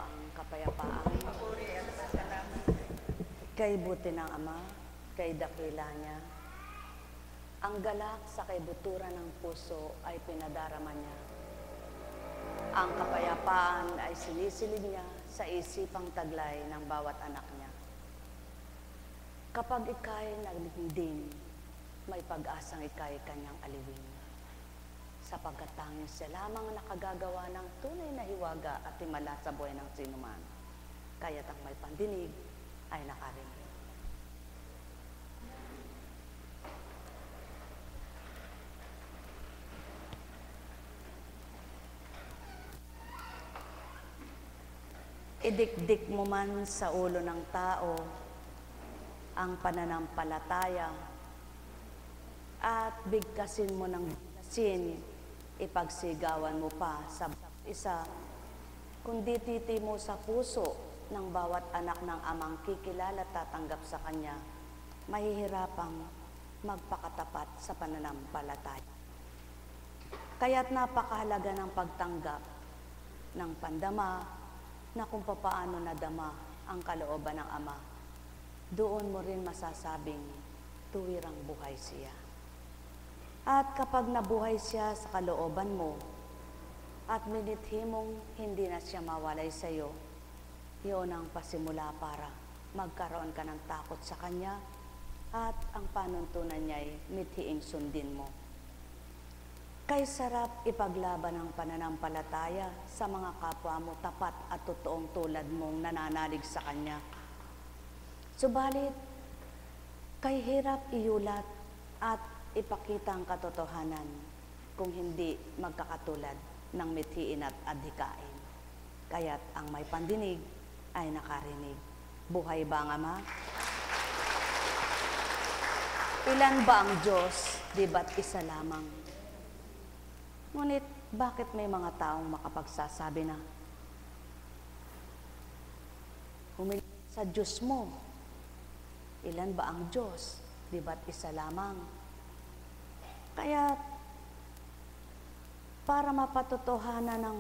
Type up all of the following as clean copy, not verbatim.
ang kapayapaan. Kay buti ng Ama, kay dakila niya. Ang galak sa kaibuturan ng puso ay pinadarama niya. Ang kapayapaan ay sinisilid niya sa isipang taglay ng bawat anak niya. Kapag ika'y naglinding, may pag-asang ika'y kanyang aliwin. Sapagkat tanging siya lamang nakagagawa ng tunay na hiwaga at himala sa buhay ng sinuman. Kaya't ang may pandinig ay nakarinig. Idikdik mo man sa ulo ng tao ang pananampalataya at bigkasin mo ng bigkasin, ipagsigawan mo pa sa isa, kundi titi mo sa puso ng bawat anak ng amang kikilala at tatanggap sa kanya, mahihirapang magpakatapat sa pananampalataya. Kaya't napakahalaga ng pagtanggap ng pandama na kung papaano nadama ang kalooban ng Ama. Doon mo rin masasabing tuwirang buhay siya. At kapag nabuhay siya sa kalooban mo at minithi mong hindi na siya mawalay sa iyo, yun ang pasimula para magkaroon ka ng takot sa Kanya at ang panuntunan niya ay mithiing sundin mo. Kay sarap ipaglaban ang pananampalataya sa mga kapwa mo tapat at totoong tulad mong nananalig sa Kanya. Subalit, kay hirap iulat at ipakita ang katotohanan kung hindi magkakatulad ng mithiin at adhikain. Kaya't ang may pandinig ay nakarinig. Buhay ba ang Ama? Ilan ba ang Diyos? Di ba't isa lamang? Ngunit, bakit may mga taong makapagsasabi na, humiling sa Diyos mo? Ilan ba ang Diyos? Di ba't isa lamang? Kaya, para mapatotohanan ng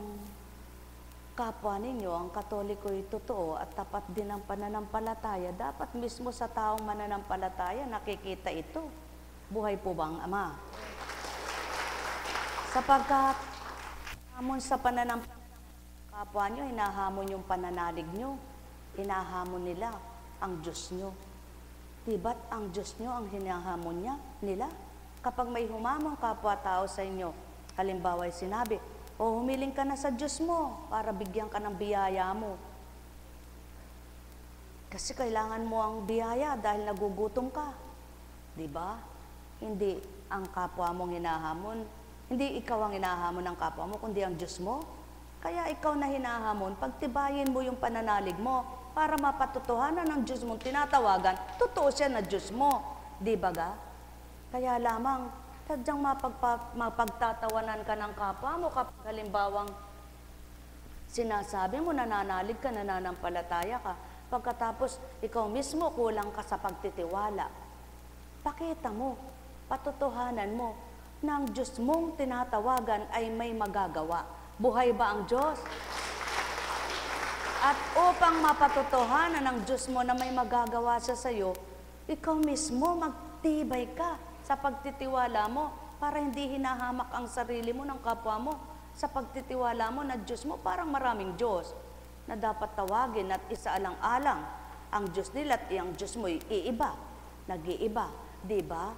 kapwa ninyo, ang Katoliko'y totoo at tapat din ang pananampalataya, dapat mismo sa taong mananampalataya nakikita ito. Buhay po bang Ama? Sapagkat hamon sa pananampalataya kapwa nyo, hinahamon yung pananalig nyo, hinahamon nila ang Diyos nyo. Diba't ang Diyos nyo ang hinahamon nila? Kapag may humamong kapwa-tao sa inyo, halimbawa ay sinabi, humiling ka na sa Diyos mo para bigyan ka ng biyaya mo. Kasi kailangan mo ang biyaya dahil nagugutom ka. Diba? Hindi ang kapwa mong hinahamon, hindi ikaw ang hinahamon ng kapwa mo, kundi ang Diyos mo. Kaya ikaw na hinahamon, pagtibayin mo yung pananalig mo para mapatotohanan ng Diyos mong tinatawagan, totoo siya na Diyos mo. Di ba ga? Kaya lamang, tadyang mapagtatawanan ka ng kapwa mo kapag halimbawang sinasabi mo, nananalig ka, nananampalataya ka, pagkatapos ikaw mismo kulang ka sa pagtitiwala. Pakita mo, patotohanan mo, ng Diyos mong tinatawagan ay may magagawa. Buhay ba ang Diyos? At upang mapatotohanan ng Diyos mo na may magagawa siya sa iyo, ikaw mismo magtibay ka sa pagtitiwala mo para hindi hinahamak ang sarili mo ng kapwa mo sa pagtitiwala mo na Diyos mo parang maraming Diyos na dapat tawagin at isaalang-alang. Ang Diyos nila at ang Diyos mo iiba, nag-iiba, di ba?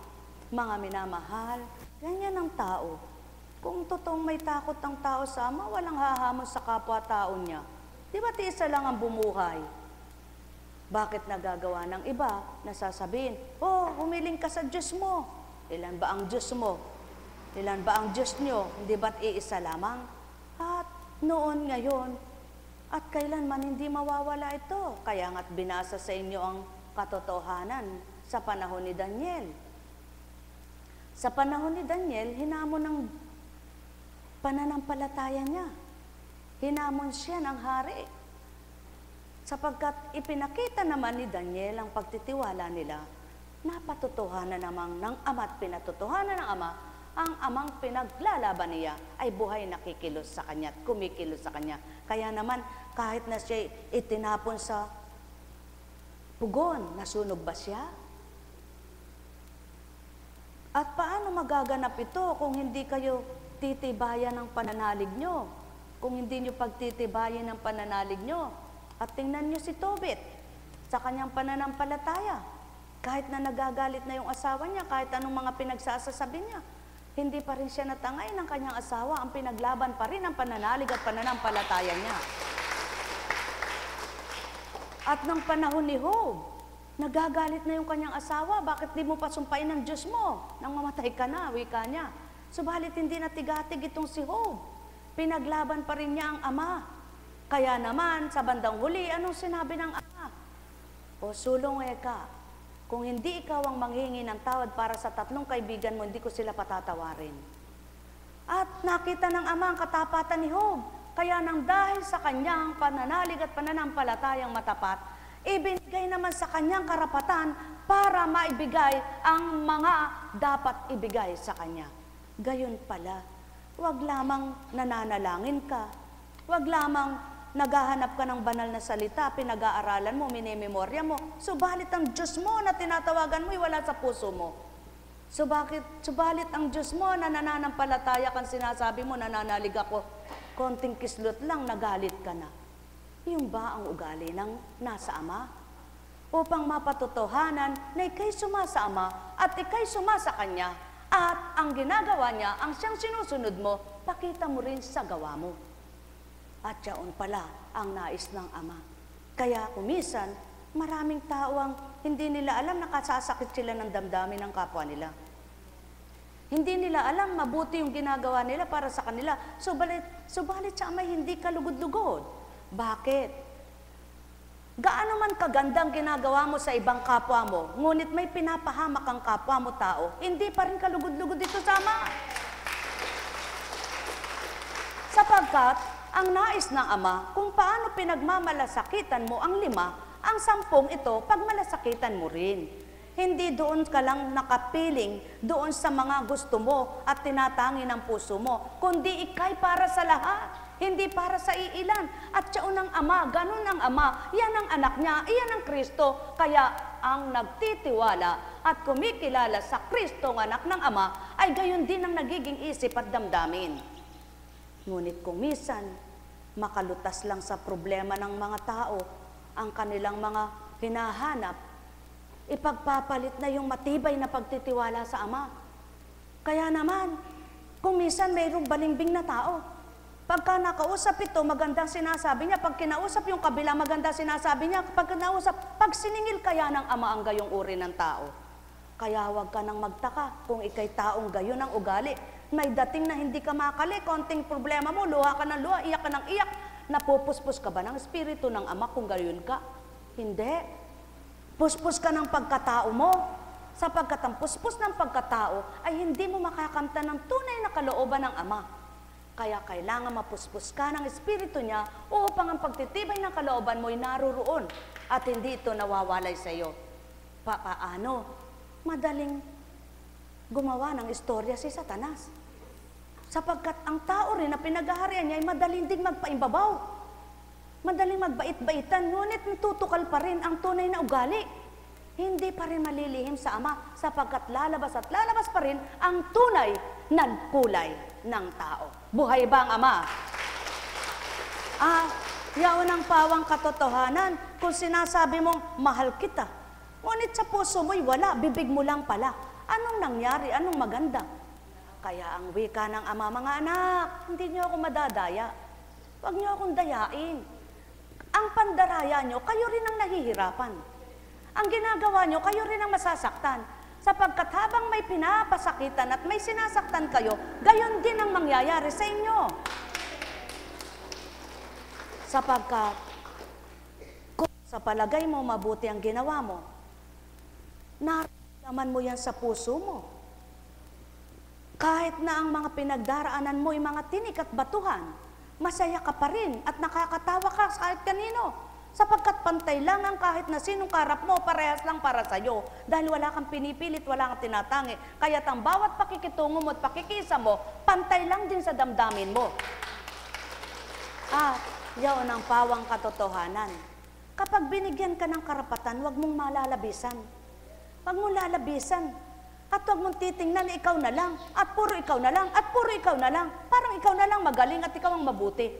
Mga minamahal, ganyan ang tao. Kung totoong may takot ang tao sa Ama, walang hahamon sa kapwa-tao niya. Di ba isa lang ang bumuhay? Bakit nagagawa ng iba na sasabihin, humiling ka sa Diyos mo. Ilan ba ang Diyos mo? Ilan ba ang Diyos nyo? Hindi ba't iisa lamang? At noon, ngayon, at kailanman hindi mawawala ito. Kaya nga't binasa sa inyo ang katotohanan sa panahon ni Daniel. Sa panahon ni Daniel, hinamon ng pananampalataya niya. Hinamon siya ng hari. Sapagkat ipinakita naman ni Daniel ang pagtitiwala nila, napatotohanan namang ng Ama at pinatotohanan ng Ama, ang Amang pinaglalaban niya ay buhay nakikilos sa Kanya at kumikilos sa Kanya. Kaya naman, kahit na siya itinapon sa pugon, nasunog ba siya? At paano magaganap ito kung hindi kayo titibayan ng pananalig nyo? Kung hindi nyo pagtitibayan ng pananalig nyo? At tingnan nyo si Tobit sa kanyang pananampalataya. Kahit na nagagalit na yung asawa niya, kahit anong mga pinagsasasabi niya, hindi pa rin siya natangay ng kanyang asawa. Ang pinaglaban pa rin ang pananalig at pananampalataya niya. At ng panahon ni Job, nagagalit na yung kanyang asawa, bakit di mo pa sumpain ng Diyos mo? Nang mamatay ka na, wika niya. Subalit hindi natigatig itong si Job. Pinaglaban pa rin niya ang ama. Kaya naman, sa bandang huli, anong sinabi ng ama? O sulong ka, kung hindi ikaw ang manghingi ng tawad para sa 3 kaibigan mo, hindi ko sila patatawarin. At nakita ng ama ang katapatan ni Job. Kaya nang dahil sa kanyang pananalig at pananampalatayang matapat, ibinigay naman sa kanyang karapatan para maibigay ang mga dapat ibigay sa kanya. Gayon pala, huwag lamang nananalangin ka, huwag lamang naghahanap ka ng banal na salita, pinag-aaralan mo, minememorya mo, subalit ang Diyos mo na tinatawagan mo ay wala sa puso mo. Subalit ang Diyos mo na nananampalataya kang sinasabi mo, nananalig ako, konting kislot lang, nagalit ka na. Yung ba ang ugali ng nasa Ama? Upang mapatotohanan na ikay suma sa Ama at ikay suma sa Kanya at ang ginagawa niya, ang siyang sinusunod mo, pakita mo rin sa gawa mo. At yaon pala ang nais ng Ama. Kaya kumisan, maraming tao ang hindi nila alam na kasasakit sila ng damdamin ng kapwa nila. Hindi nila alam mabuti yung ginagawa nila para sa kanila. Subalit sa Ama, hindi ka lugod-lugod. Bakit? Gaano man kagandang ginagawa mo sa ibang kapwa mo, ngunit may pinapahamak ang kapwa mo tao, hindi pa rin kalugod-lugod dito sa Ama. Sapagkat, ang nais ng Ama, kung paano pinagmamalasakitan mo ang 5, ang 10 ito, pagmalasakitan mo rin. Hindi doon ka lang nakapiling doon sa mga gusto mo at tinatangi ng puso mo, kundi ikay para sa lahat. Hindi para sa iilan. At siya ng Ama, ganun ang Ama, yan ang anak niya, iyan ang Kristo. Kaya ang nagtitiwala at kumikilala sa Kristo, ang anak ng Ama, ay gayon din ang nagiging isip at damdamin. Ngunit kung minsan, makalutas lang sa problema ng mga tao, ang kanilang mga hinahanap, ipagpapalit na yung matibay na pagtitiwala sa Ama. Kaya naman, kung minsan mayroong balimbing na tao, pagka nakausap ito, magandang sinasabi niya. Pag kinausap yung kabila, magandang sinasabi niya. Pag siningil kaya ng Ama ang gayong uri ng tao. Kaya huwag ka nang magtaka kung ikay taong gayon ang ugali. May dating na hindi ka makali, konting problema mo, luha ka ng luha, iyak ka ng iyak. Napupuspos ka ba ng Espiritu ng Ama kung gayon ka? Hindi. Puspos ka ng pagkatao mo. Sapagkat ang puspos ng pagkatao ay hindi mo makakamtan ng tunay na kalooban ng Ama. Kaya kailangan mapuspos ka ng Espiritu niya upang ang pagtitibay ng kalooban mo ay naruroon at hindi ito nawawalay sa iyo. Paano? Madaling gumawa ng istorya si Satanas. Sapagkat ang tao rin na pinag-aharian niya ay madaling ding magpaimbabaw. Madaling magbait-baitan, ngunit natutukal pa rin ang tunay na ugali. Hindi pa rin malilihim sa Ama sapagkat lalabas at lalabas pa rin ang tunay na kulay ng tao. Buhay ba ang Ama? Yaon ang pawang katotohanan kung sinasabi mong mahal kita. Ngunit sa puso mo'y wala, bibig mo lang pala. Anong nangyari? Anong maganda? Kaya ang wika ng Ama, mga anak, hindi niyo ako madadaya. Huwag niyo akong dayain. Ang pandaraya niyo, kayo rin ang nahihirapan. Ang ginagawa nyo, kayo rin ang masasaktan. Sapagkat habang may pinapasakitan at may sinasaktan kayo, gayon din ang mangyayari sa inyo. Sapagkat, kung sa palagay mo mabuti ang ginawa mo, nararamdaman mo yan sa puso mo. Kahit na ang mga pinagdaraanan mo ay mga tinik at batuhan, masaya ka pa rin at nakakatawa ka kahit kanino. Sapagkat pantay lang ang kahit na sinong karap mo, parehas lang para sa'yo. Dahil wala kang pinipilit, wala kang tinatangi. Kaya't ang bawat pakikitungo mo at pakikisa mo, pantay lang din sa damdamin mo. Yaon ang pawang katotohanan. Kapag binigyan ka ng karapatan, huwag mong malalabisan. Huwag mong lalabisan. At huwag mong titingnan na ikaw na lang, at puro ikaw na lang, at puro ikaw na lang. Parang ikaw na lang magaling at ikaw ang mabuti.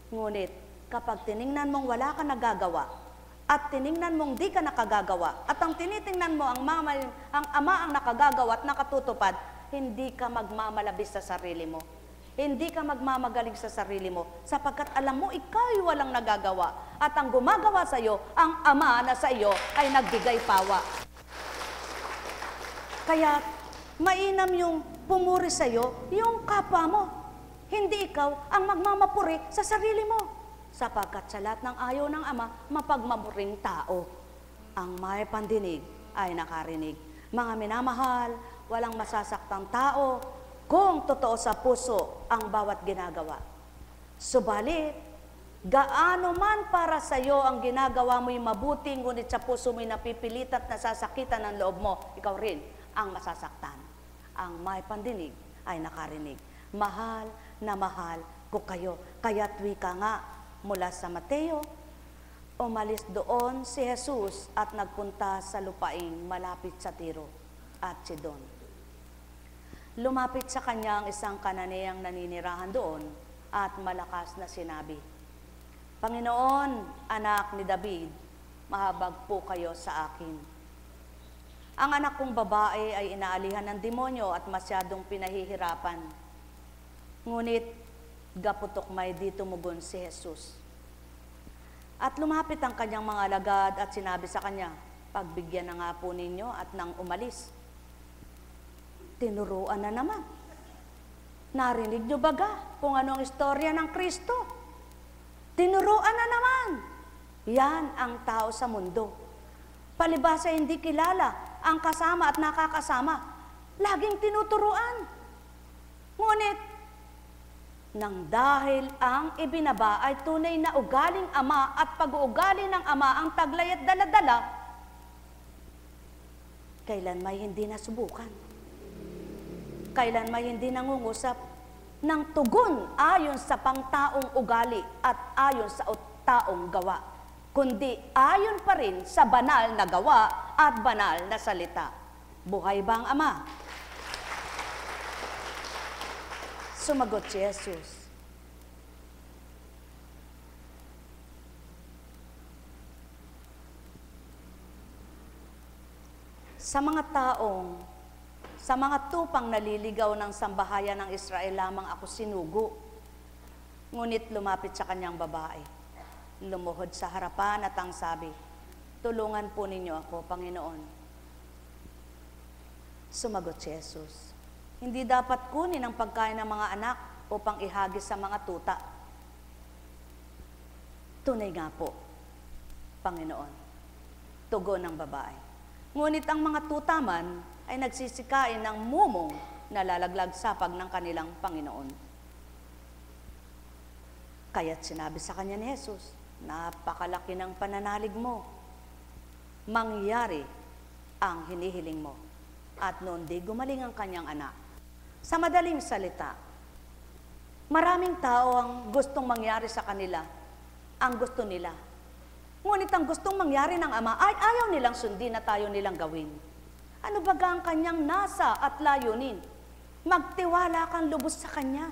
Ngunit, kapag tiningnan mong wala ka nagagawa, at tiningnan mong di ka nakagagawa, at ang tinitingnan mo ang ama ang nakagagawa at nakatutupad, hindi ka magmamalabis sa sarili mo. Hindi ka magmamagaling sa sarili mo, sapagkat alam mo, ikaw ay walang nagagawa. At ang gumagawa sa iyo, ang ama na sa iyo ay nagbigay pawa. Kaya, mainam yung pumuri sa iyo, yung kapwa mo. Hindi ikaw ang magmamapuri sa sarili mo. Sapagkat sa lahat ng ayaw ng ama, mapagmamuring tao. Ang may pandinig ay nakarinig. Mga minamahal, walang masasaktang tao, kung totoo sa puso ang bawat ginagawa. Subalit, gaano man para sa iyo ang ginagawa mo'y mabuti, ngunit sa puso mo'y napipilit at nasasakitan ng loob mo, ikaw rin ang masasaktan. Ang may pandinig ay nakarinig. Mahal na mahal ko kayo. Kaya't wika nga mula sa Mateo, umalis doon si Jesus at nagpunta sa lupaing malapit sa Tiro at Sidon. Lumapit sa kanya ang isang Kananeang naninirahan doon at malakas na sinabi, Panginoon, anak ni David, mahabag po kayo sa akin. Ang anak kong babae ay inaalihan ng demonyo at masyadong pinahihirapan. Ngunit, gaputok may di tumugon si Jesus. At lumapit ang kanyang mga alagad at sinabi sa kanya, pagbigyan na nga po ninyo at nang umalis. Tinuruan na naman. Narinig nyo baga kung anong istorya ng Kristo? Tinuruan na naman. Yan ang tao sa mundo. Palibhasa hindi kilala ang kasama at nakakasama. Laging tinuturuan. Ngunit, nang dahil ang ibinaba ay tunay na ugaling ama at pag-uugali ng ama ang taglay at daladala, kailan may hindi nasubukan. Kailan may hindi nangungusap ng tugon ayon sa pangtaong ugali at ayon sa taong gawa, kundi ayon pa rin sa banal na gawa at banal na salita. Buhay ba ang Ama? Sumagot si Jesus, sa mga tupang naliligaw ng sambahayan ng Israel lamang ako sinugo. Ngunit lumapit sa kanyang babae, lumuhod sa harapan at ang sabi, tulungan po ninyo ako, Panginoon. Sumagot si Jesus, hindi dapat kunin ang pagkain ng mga anak upang ihagis sa mga tuta. Tunay nga po, Panginoon, tugon ng babae. Ngunit ang mga tuta man ay nagsisikain ng mumong na lalaglag sapag ng kanilang Panginoon. Kaya't sinabi sa kanya ni Jesus, napakalaki ng pananalig mo. Mangyari ang hinihiling mo. At noon di gumaling ang kanyang anak. Sa madaling salita, maraming tao ang gustong mangyari sa kanila, ang gusto nila. Ngunit ang gustong mangyari ng Ama ay ayaw nilang sundin at ayaw nilang gawin. Ano baga ang kanyang nasa at layunin? Magtiwala kang lubos sa Kanya.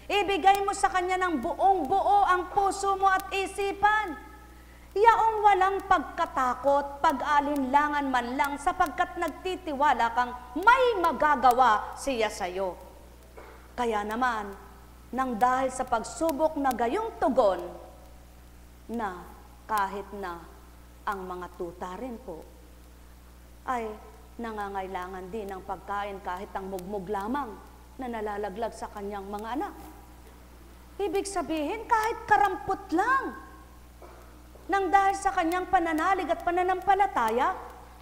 Ibigay mo sa Kanya ng buong-buo ang puso mo at isipan. Yaong walang pagkatakot, pag-alinlangan man lang sapagkat nagtitiwala kang may magagawa siya sa iyo. Kaya naman, nang dahil sa pagsubok na gayong tugon, na kahit na ang mga tuta rin po, ay nangangailangan din ng pagkain kahit ang mugmug lamang na nalalaglag sa kanyang mga anak. Ibig sabihin, kahit karampot lang, nang dahil sa kanyang pananalig at pananampalataya,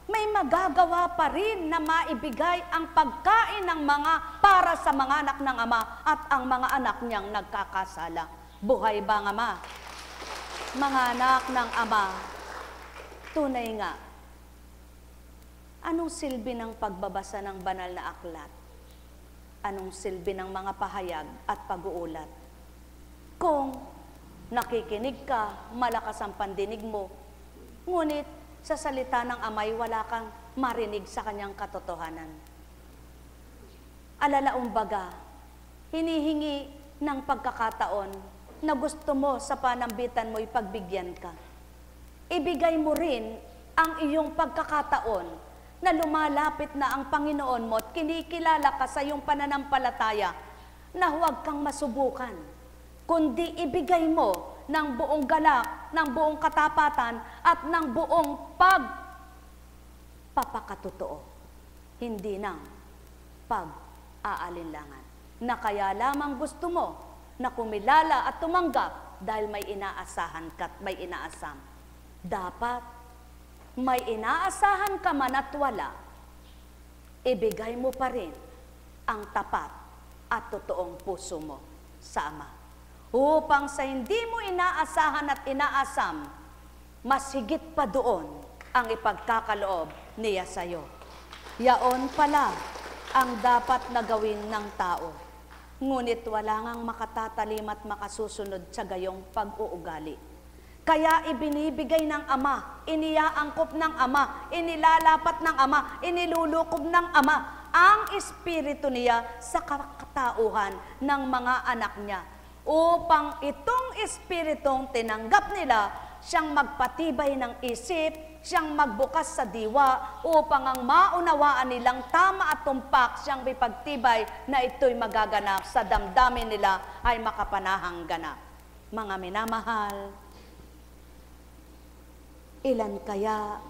may magagawa pa rin na maibigay ang pagkain ng mga para sa mga anak ng Ama at ang mga anak niyang nagkakasala. Buhay ba ang Ama? Mga anak ng Ama, tunay nga, anong silbi ng pagbabasa ng banal na aklat? Anong silbi ng mga pahayag at pag-uulat? Kung Nakikinig ka, malakas ang pandinig mo. Ngunit sa salita ng Amay, wala kang marinig sa kanyang katotohanan. Alalaumbaga, hinihingi ng pagkakataon na gusto mo sa panambitan mo ipagbigyan ka. Ibigay mo rin ang iyong pagkakataon na lumalapit na ang Panginoon mo at kinikilala ka sa iyong pananampalataya na huwag kang masubukan, kundi ibigay mo ng buong galak, ng buong katapatan at ng buong pagpapakatotoo, hindi ng pag-aalinlangan, na kaya lamang gusto mo na kumilala at tumanggap dahil may inaasahan ka at may inaasam. Dapat may inaasahan ka man at wala, ibigay mo pa rin ang tapat at totoong puso mo sa Ama. Upang sa hindi mo inaasahan at inaasam, mas higit pa doon ang ipagkakaloob niya sa iyo. Yaon pala ang dapat na gawin ng tao. Ngunit wala ngang makatatalim at makasusunod sa gayong pag-uugali. Kaya ibinibigay ng Ama, iniaangkop ng Ama, inilalapat ng Ama, inilulukob ng Ama ang Espiritu niya sa katauhan ng mga anak niya, upang itong Espiritong tinanggap nila, siyang magpatibay ng isip, siyang magbukas sa diwa, upang ang maunawaan nilang tama at tumpak, siyang ipagtibay na ito'y magaganap sa damdamin nila ay makapanahang ganap. Mga minamahal, ilan kaya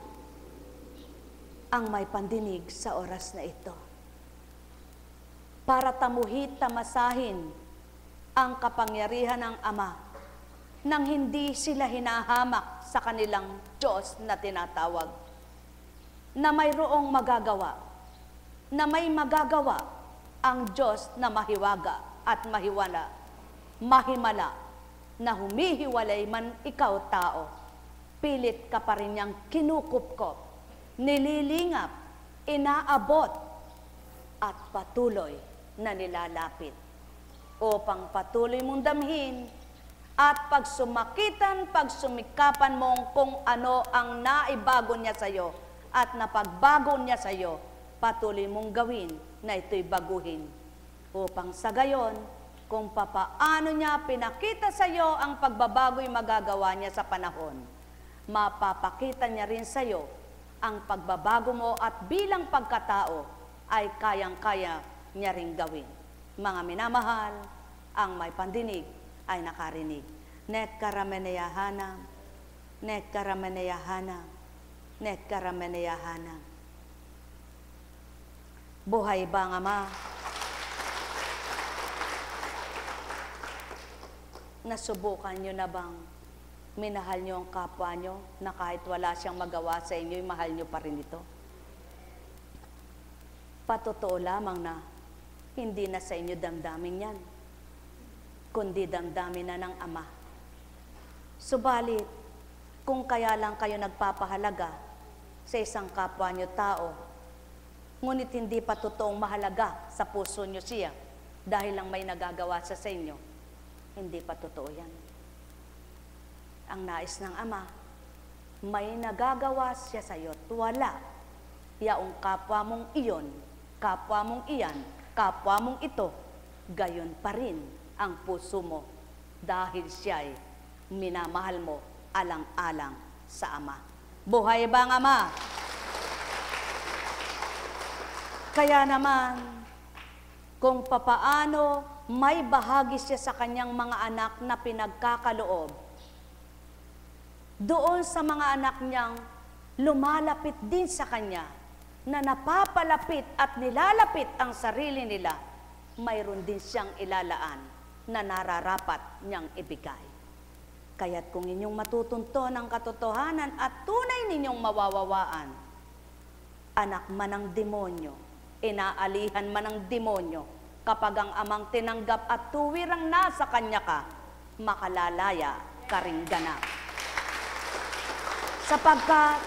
ang may pandinig sa oras na ito para tamuhit tamasahin ang kapangyarihan ng Ama nang hindi sila hinahamak sa kanilang Diyos na tinatawag, na mayroong magagawa, na may magagawa ang Diyos na mahiwaga at mahiwala, mahimala, na humihiwalay man ikaw tao, pilit ka pa rin niyang kinukupkop, nililingap, inaabot, at patuloy na nilalapit upang patuloy mong damhin at pagsumakitan, pagsumikapan mong kung ano ang naibago niya sa iyo at napagbago niya sa iyo, patuloy mong gawin na ito'y baguhin. Upang sa gayon, kung papaano niya pinakita sa iyo ang pagbabago'y magagawa niya sa panahon, mapapakita niya rin sa iyo ang pagbabago mo at bilang pagkatao ay kayang-kaya niya ring gawin. Mga minamahal, ang may pandinig ay nakarinig. Net karameneyahana, net karameneyahana, net karameneyahana. Buhay ba ang Ama? Nasubukan nyo na bang minahal nyo ang kapwa nyo na kahit wala siyang magawa sa inyo, mahal nyo pa rin ito? Patotoo lamang na hindi na sa inyo damdamin yan, kundi damdamin na ng Ama. Subalit, kung kaya lang kayo nagpapahalaga sa isang kapwa nyo tao, ngunit hindi pa totoong mahalaga sa puso nyo siya dahil lang may nagagawa sa inyo, hindi pa totoo yan. Ang nais ng Ama, may nagagawa siya sa iyo at wala. Yaong kapwa mong iyon, kapwa mong iyan, kapwa mong ito, gayon pa rin ang puso mo dahil siya'y minamahal mo alang-alang sa Ama. Buhay ba ang Ama? Kaya naman, kung papaano may bahagi siya sa kanyang mga anak na pinagkakaloob, doon sa mga anak niyang lumalapit din sa kanya, na napapalapit at nilalapit ang sarili nila, mayroon din siyang ilalaan na nararapat niyang ibigay. Kaya't kung inyong matutunton ang katotohanan at tunay ninyong mawawawaan, anak man ng demonyo, inaalihan man ng demonyo, kapag ang Amang tinanggap at tuwirang nasa kanya ka, makalalaya ka ring ganap. Sapagkat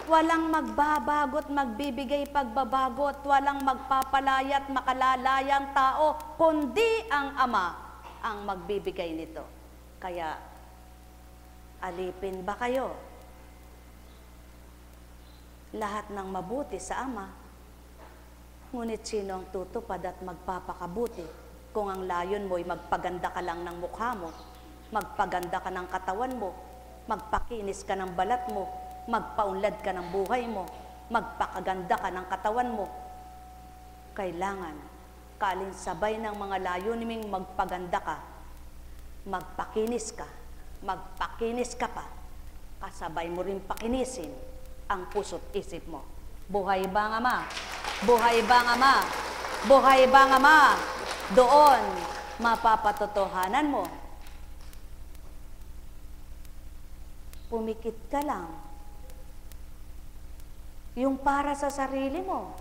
walang magbabago't magbibigay pagbabago at walang magpapalaya at makalalayang tao, kundi ang Ama ang magbibigay nito. Kaya Alipin ba kayo? Lahat ng mabuti sa Ama. Ngunit sino ang tutupad at magpapakabuti kung ang layon mo'y magpaganda ka lang ng mukha mo, magpaganda ka ng katawan mo, magpakinis ka ng balat mo, magpaunlad ka ng buhay mo, magpakaganda ka ng katawan mo. Kailangan kaalinsabay ng mga layunin magpaganda ka, magpakinis ka pa, kasabay mo rin pakinisin ang puso't isip mo. Buhay ba ang Ama? Buhay ba ang Ama? Buhay ba ang Ama? Doon mapapatotohanan mo. Pumikit ka lang. Yung para sa sarili mo.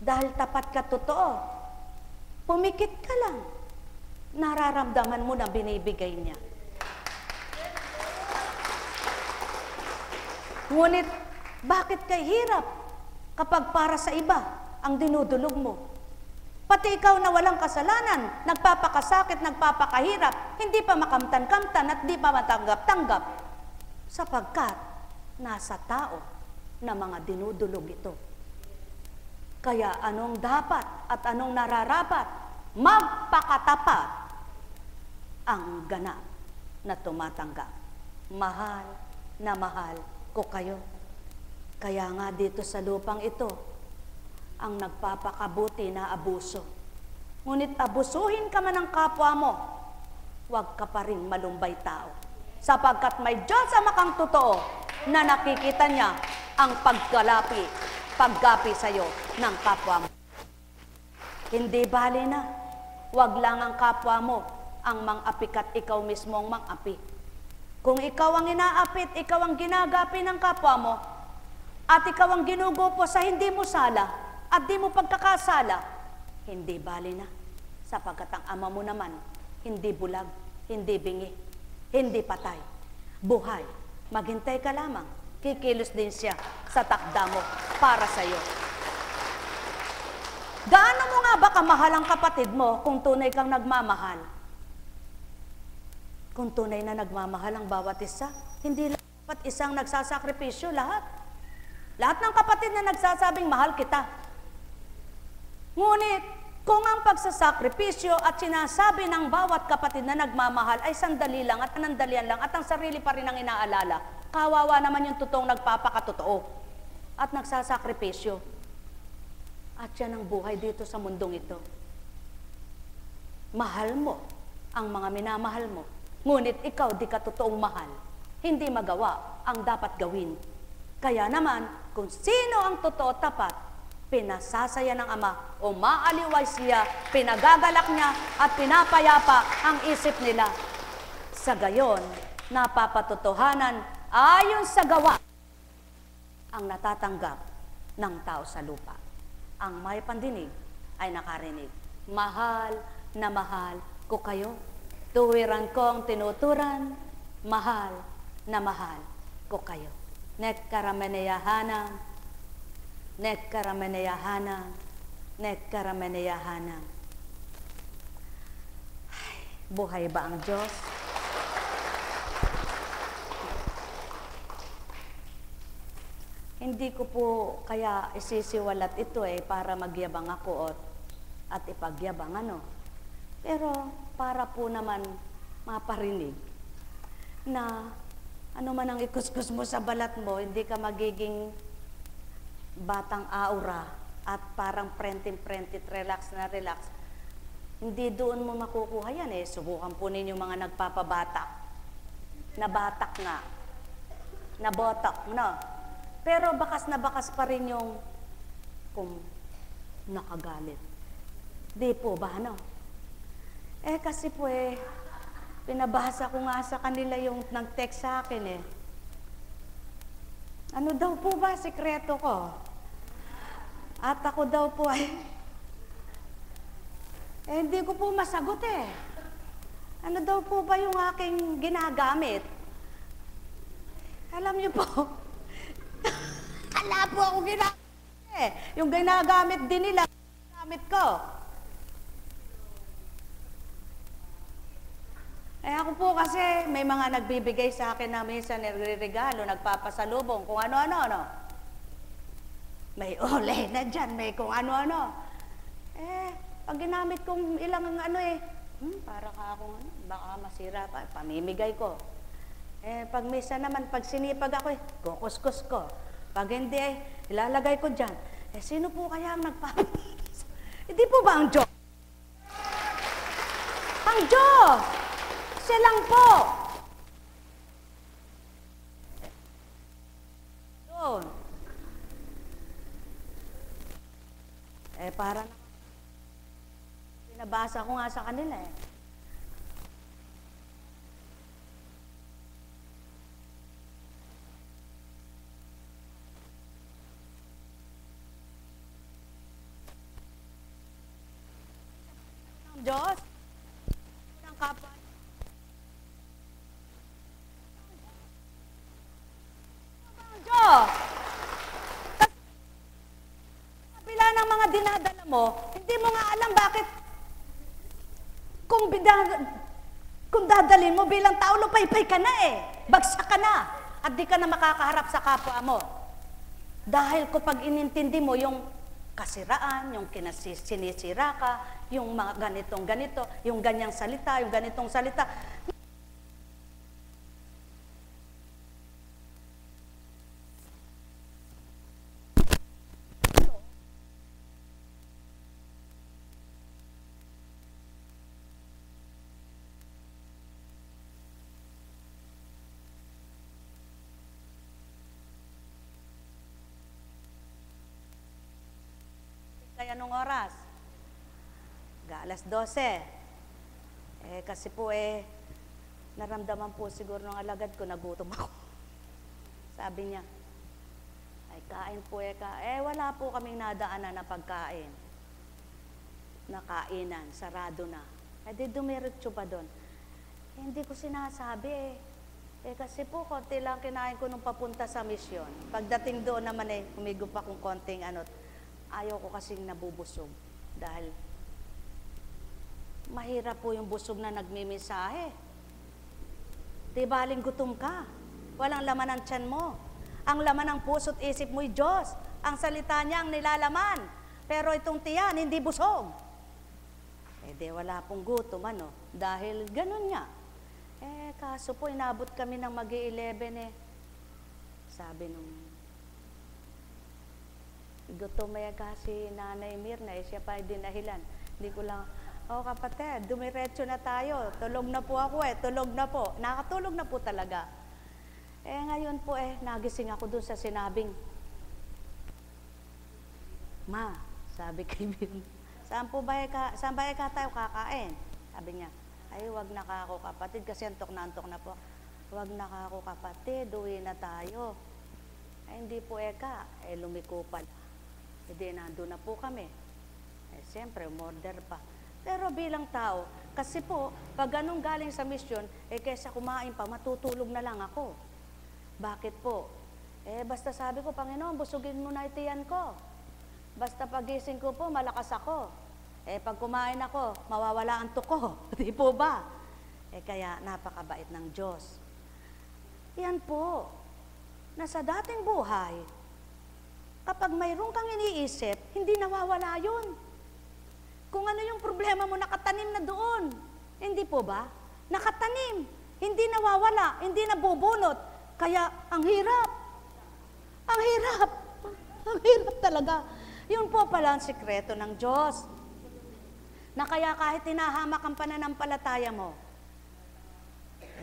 Dahil tapat ka totoo. Pumikit ka lang. Nararamdaman mo na binibigay niya. Ngunit, bakit kay hirap kapag para sa iba ang dinudulog mo? Pati ikaw na walang kasalanan, nagpapakasakit, nagpapakahirap, hindi pa makamtan-kamtan at di pa matanggap-tanggap. Sapagkat nasa tao na mga dinudulog ito. Kaya anong dapat at anong nararapat? Magpakatapat ang ganap na tumatanggap. Mahal na mahal ko kayo. Kaya nga dito sa lupang ito, ang nagpapakabuti na abuso. Ngunit abusuhin ka man ng kapwa mo, huwag ka pa rin malumbay tao. Sapagkat may Diyos Ama kang totoo na nakikita niya ang paggapi sa'yo ng kapwa mo. Hindi bali na, huwag lang ang kapwa mo ang mang-apik at ikaw mismo ang mang-api. Kung ikaw ang inaapit, ikaw ang ginagapi ng kapwa mo, at ikaw ang ginugupo sa hindi mo sala, at di mo pagkakasala, hindi bali na. Sapagkat ang Ama mo naman, hindi bulag, hindi bingi, hindi patay, buhay. Maghintay ka lamang, kikilos din siya sa takda mo para sa iyo. Gaano mo nga ba kamahal ang kapatid mo kung tunay kang nagmamahal? Kung tunay na nagmamahal ang bawat isa, hindi lang dapat isang nagsasakripisyo, lahat. Lahat ng kapatid na nagsasabing mahal kita. Ngunit, kung ang pagsasakripisyo at sinasabi ng bawat kapatid na nagmamahal ay sandali lang at anandalian lang at ang sarili pa rin ang inaalala, kawawa naman yung totoong nagpapakatotoo at nagsasakripisyo. At yan ang buhay dito sa mundong ito. Mahal mo ang mga minamahal mo, ngunit ikaw di ka totoong mahal. Hindi magawa ang dapat gawin. Kaya naman, kung sino ang totoo tapat, pinasasaya ng Ama o maaliway siya, pinagagalak niya at pinapayapa ang isip nila. Sa gayon, napapatotohanan ayon sa gawa ang natatanggap ng tao sa lupa. Ang may pandinig ay nakarinig. Mahal na mahal ko kayo. Tuwiran ko ang tinuturan, mahal na mahal ko kayo. Nekkarameneyahanang, nekkarameneyahanang, nekkarameneyahanang. Buhay ba ang Diyos? Hindi ko po kaya isisiwalat ito para magyabang ako at ipagyabang Pero para po naman maparinig na ano man ang ikuskus mo sa balat mo, hindi ka magiging batang aura at parang prentin-prentit, relax na relax. Hindi doon mo makukuha yan Subukan po ninyo mga nagpapabatak. Nabatak nga. Nabotak, Pero bakas na bakas pa rin yung kung nakagalit. Di po ba, kasi po pinabasa ko nga sa kanila yung nag-text sa akin Ano daw po ba sikreto ko? At ako daw po hindi ko po masagot Ano daw po ba yung aking ginagamit? Alam niyo po, wala po ako ginagamit Yung ginagamit din nila, ginagamit ko. Eh ako po kasi may mga nagbibigay sa akin na minsan nagre-regalo, nagpapasalubong, kung ano-ano, no? May ole na dyan, may kung ano-ano. Eh, pag ginamit kong ilang ano para ka akong ano, baka masira pa, pamimigay ko. Eh, pag misa naman, pag sinipag ako kukuskus ko. Pag hindi ilalagay ko dyan. Eh, sino po kaya ang nagpapapas? Hindi po ba ang Diyos? Ang Diyos! Siya lang po! Doon. Eh, para na. Pinabasa ko nga sa kanila Diyos, ng kapwa. Ang Diyos. Kapila ng mga dinadala mo, hindi mo nga alam bakit kung dadalhin mo bilang tao, lupay-pay ka na bagsak ka na, at di ka na makakaharap sa kapwa mo. Dahil kapag inintindi mo yung kasiraan, yung sinisira ka, yung mga ganitong ganito, yung ganyang salita, yung ganitong salita. Kaya nung oras? Alas 12. Kasi po naramdaman po siguro ng alagad ko, nagutom ako. Sabi niya, ay kain po ka. Wala po kaming nadaanan na pagkain. Nakainan, sarado na. Di dumiretso pa doon. Hindi ko sinasabi kasi po, konti lang kinain ko nung papunta sa misyon. Pagdating doon naman humigop akong konting ayaw ko kasing nabubusog. Dahil mahirap po yung busog na nagmimisahe. Di baling gutom ka. Walang laman ang tiyan mo. Ang laman ng puso't isip mo'y Diyos. Ang salita niya ang nilalaman. Pero itong tiyan, hindi busog. Di wala pong gutom, dahil ganun nga. Kaso po, inabot kami ng mag-11 Sabi nung gutom kasi Nanay Mirna, siya pa dinahilan. Hindi ko lang, kapatid, dumiretso na tayo. Tulog na po ako tulog na po. Nakatulog na po talaga. Ngayon po nagising ako dun sa sinabing, Ma, sabi kay Mirna, saan ba tayo kakain? Sabi niya, wag na ka ako kapatid, kasi antok na po. Wag na ka ako kapatid, uwi na tayo. Hindi po lumiko pala. Nandun na po kami. Siyempre, umorder pa. Pero bilang tao, kasi po, pag ganun galing sa misyon, kaysa kumain pa, matutulog na lang ako. Bakit po? Basta sabi ko, Panginoon, busugin mo na itiyan ko. Basta pagising ko po, malakas ako. Pag kumain ako, mawawala ang tuko. Di po ba? Kaya napakabait ng Diyos. Yan po. Na sa dating buhay, kapag mayroon kang iniisip, hindi nawawala yun. Kung ano yung problema mo, nakatanim na doon. Hindi po ba? Nakatanim. Hindi nawawala, hindi nabubunot. Kaya, ang hirap. Ang hirap. Ang hirap talaga. Yun po pala ang sikreto ng Diyos. Na kaya kahit tinahamak ang pananampalataya mo,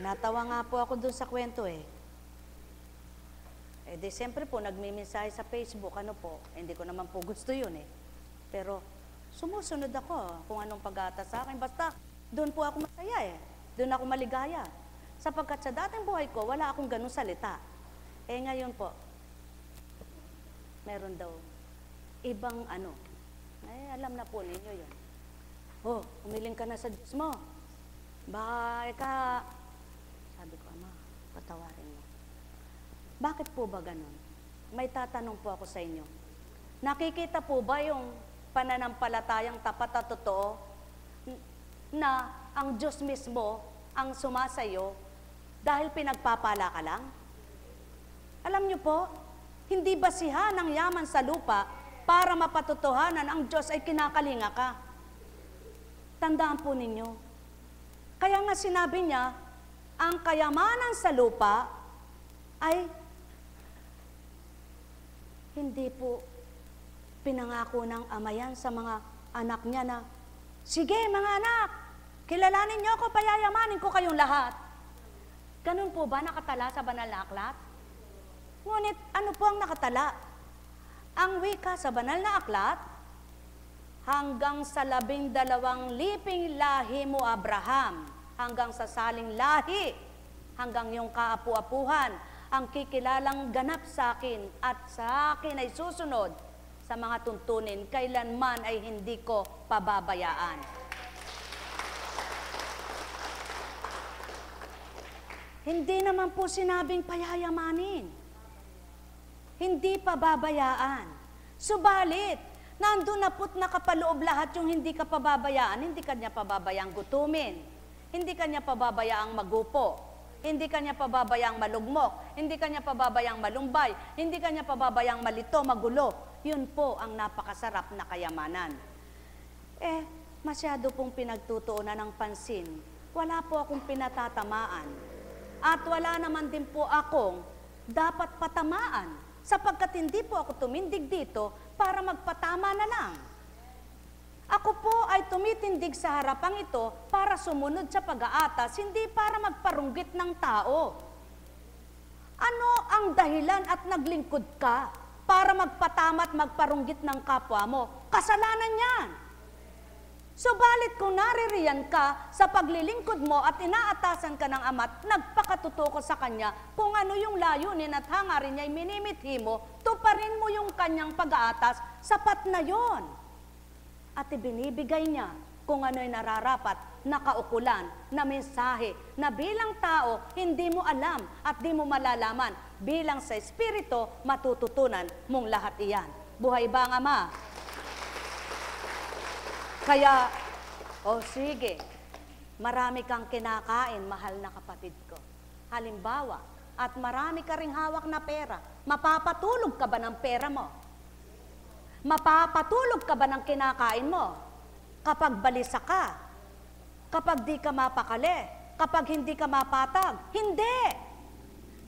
natawa nga po ako dun sa kwento siyempre po, nagmimensahe sa Facebook, hindi ko naman po gusto yun Pero, sumusunod ako kung anong pag-ata sa akin. Basta, doon po ako masaya Doon ako maligaya. Sapagkat sa dating buhay ko, wala akong ganun salita. Ngayon po, meron daw ibang alam na po ninyo yun. Umiling ka na sa Diyos mo. Baka sabi ko, Ama, patawarin mo. Bakit po ba ganun? May tatanong po ako sa inyo. Nakikita po ba yung pananampalatayang tapat at totoo na ang Diyos mismo ang sumasayo dahil pinagpapala ka lang? Alam niyo po, hindi basihan ang yaman sa lupa para mapatotohanan ang Diyos ay kinakalinga ka. Tandaan po ninyo. Kaya nga sinabi niya, ang kayamanan sa lupa ay hindi po pinangako ng Ama yan sa mga anak niya na, sige mga anak, kilalanin niyo ako, payayamanin ko kayong lahat. Ganun po ba nakatala sa banal na aklat? Ngunit ano po ang nakatala? Ang wika sa banal na aklat, hanggang sa 12 liping lahi mo Abraham, hanggang sa saling lahi, hanggang yung kaapu-apuhan, ang kikilalang ganap sa akin at sa akin ay susunod sa mga tuntunin, kailanman ay hindi ko pababayaan. Hindi naman po sinabing payayamanin. Hindi pababayaan. Subalit, nandun na po't nakapaloob lahat yung hindi ka pababayaan. Hindi kanya pababayaang gutumin. Hindi kanya pababayaang magupo. Hindi kanya pababayaang malugmok. Hindi kanya pababayaang malumbay. Hindi kanya pababayaang malito, magulo. Yun po ang napakasarap na kayamanan. Masyado pong pinagtutuunan ng pansin. Wala po akong pinatatamaan. At wala naman din po akong dapat patamaan, sapagkat hindi po ako tumindig dito para magpatama na lang. Ako po ay tumitindig sa harapang ito para sumunod sa pag-aatas, hindi para magparunggit ng tao. Ano ang dahilan at naglingkod ka para magpatama at magparunggit ng kapwa mo? Kasalanan yan. Subalit kung naririyan ka sa paglilingkod mo at inaatasan ka ng Ama at nagpakatuto ka sa Kanya kung ano yung layunin at hangarin niya ay minimithi mo, tuparin mo yung Kanyang pag-aatas, sapat na yon. At ibinibigay niya kung ano'y nararapat na kaukulan, na mensahe, na bilang tao hindi mo alam at di mo malalaman. Bilang sa Espiritu, matututunan mong lahat iyan. Buhay ba ang Ama? Kaya, sige, marami kang kinakain, mahal na kapatid ko. Halimbawa, at marami ka ring hawak na pera, mapapatulog ka ba ng pera mo? Mapapatulog ka ba ng kinakain mo? Kapag balisa ka, kapag di ka mapakali, kapag hindi ka mapatag, hindi.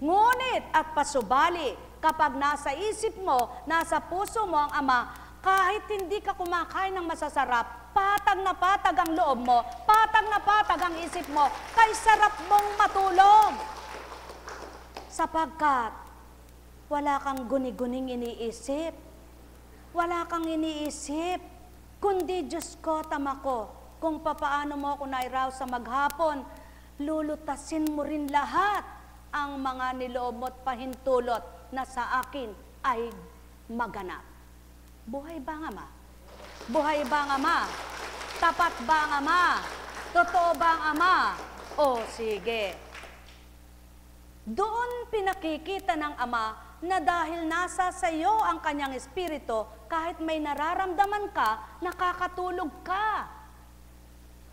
Ngunit at pasubali, kapag nasa isip mo, nasa puso mo ang Ama, kahit hindi ka kumakain ng masasarap, patag na patag ang loob mo, patag na patag ang isip mo, kay sarap mong matulog. Sapagkat wala kang guni-guning iniisip, wala kang iniisip, kundi Diyos ko, tama ko, kung papaano mo ako nairaw sa maghapon, lulutasin mo rin lahat ang mga niloob mo at pahintulot na sa akin ay maganap. Buhay ba ang Ama? Buhay ba ang Ama? Tapat ba ang Ama? Totoo ba ang Ama? Sige. Doon pinakikita ng Ama na dahil nasa sa iyo ang Kanyang Espiritu, kahit may nararamdaman ka, nakakatulog ka.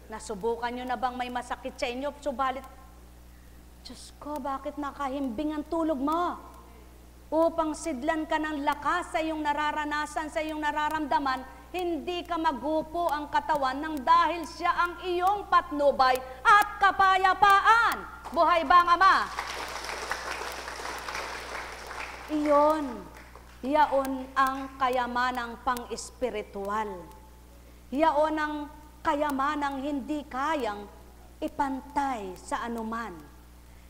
Nasubukan nyo na bang may masakit sa inyo? Subalit, Diyos ko, bakit nakahimbing ang tulog mo? Upang sidlan ka ng lakas sa iyong nararanasan, sa iyong nararamdaman, hindi ka magupo ang katawan ng dahil siya ang iyong patnubay at kapayapaan. Buhay ba ang Ama? Yaon ang kayamanang pang-espiritual. Yaon ang kayamanang hindi kayang ipantay sa anuman.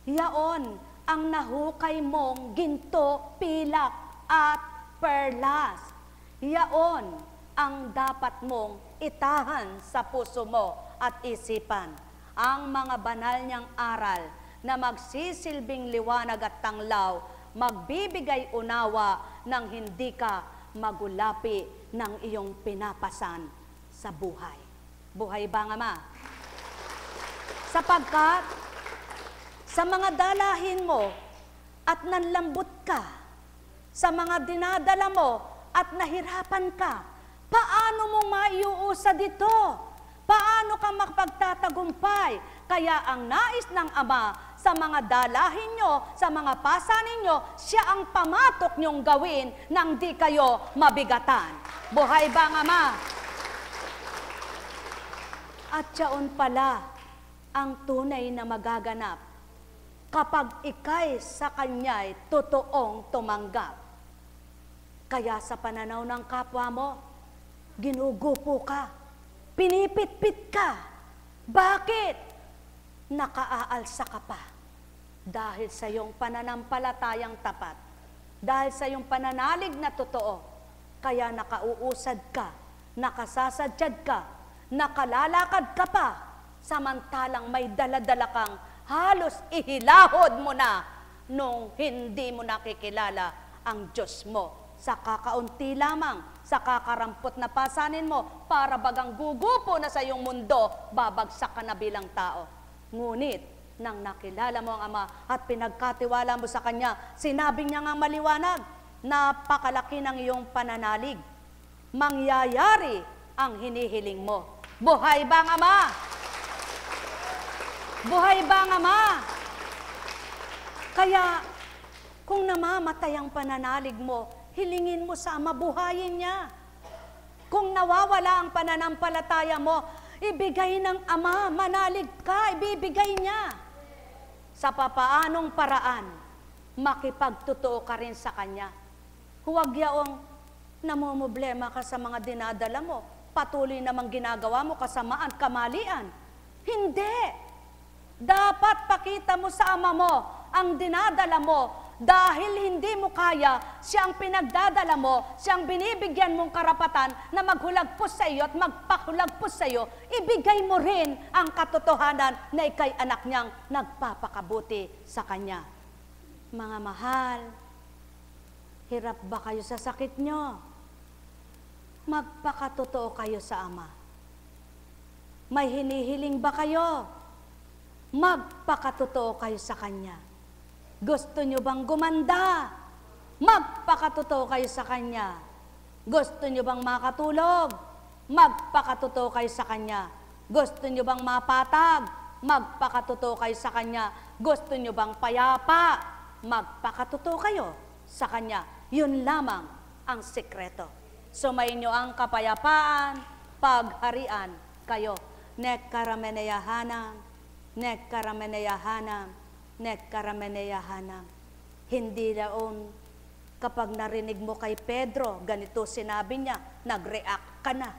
Yaon ang nahukay mong ginto, pilak at perlas. Yaon ang dapat mong itahan sa puso mo at isipan. Ang mga banal niyang aral na magsisilbing liwanag at tanglaw, magbibigay unawa nang hindi ka magulapi ng iyong pinapasan sa buhay. Buhay ba ang Ama? Sapagkat sa mga dalahin mo at nanlambot ka, sa mga dinadala mo at nahirapan ka, paano mo maiuusad dito? Paano ka makapagtatagumpay Kaya ang nais ng Ama sa mga dalahin nyo, sa mga pasanin nyo, siya ang pamatok nyong gawin nang di kayo mabigatan. Buhay ba ang Ama? At siyaon pala ang tunay na magaganap kapag ikay sa Kanya'y totoong tumanggap. Kaya sa pananaw ng kapwa mo, ginugupo ka, pinipit-pit ka. Bakit? Nakaaalsa ka pa dahil sa iyong pananampalatayang tapat, dahil sa iyong pananalig na totoo, kaya nakauusad ka, nakasasadyad ka, nakalalakad ka pa, samantalang may daladala kang halos ihilahod mo na nung hindi mo nakikilala ang Diyos mo. Sa kakaunti lamang, sa kakarampot na pasanin mo, para bagang gugupo na sa iyong mundo, babagsak ka na bilang tao. Ngunit, nang nakilala mo ang Ama at pinagkatiwala mo sa Kanya, sinabi niya nga maliwanag, napakalaki ng iyong pananalig. Mangyayari ang hinihiling mo. Buhay ba ang Ama? Buhay ba ang Ama? Kaya, kung namamatay ang pananalig mo, hilingin mo sa Ama, buhayin niya. Kung nawawala ang pananampalataya mo, ibigay ng Ama, manalig ka, ibibigay niya. Sa papaanong paraan, makipagtotoo ka rin sa Kanya. Huwag yaong namumblema ka sa mga dinadala mo, patuloy namang ginagawa mo kasamaan, kamalian. Hindi. Dapat pakita mo sa Ama mo ang dinadala mo. Dahil hindi mo kaya, siya ang pinagdadala mo, siya ang binibigyan mong karapatan na maghulagpos sa iyo at magpahulagpos sa iyo, ibigay mo rin ang katotohanan na ikay anak niyang nagpapakabuti sa Kanya. Mga mahal, hirap ba kayo sa sakit niyo? Magpakatotoo kayo sa Ama. May hinihiling ba kayo? Magpakatotoo kayo sa Kanya. Gusto nyo bang gumanda? Magpakatotoo kayo sa Kanya. Gusto nyo bang makatulog? Magpakatotoo kayo sa Kanya. Gusto nyo bang mapatag? Magpakatotoo kayo sa Kanya. Gusto nyo bang payapa? Magpakatotoo kayo sa Kanya. Yun lamang ang sikreto. Sumayin nyo ang kapayapaan, pagharian kayo. Nekkarameneyahanam, nekkarameneyahanam, nekkarameneyahanam. Hindi daon kapag narinig mo kay Pedro, ganito sinabi niya, nag-react ka na,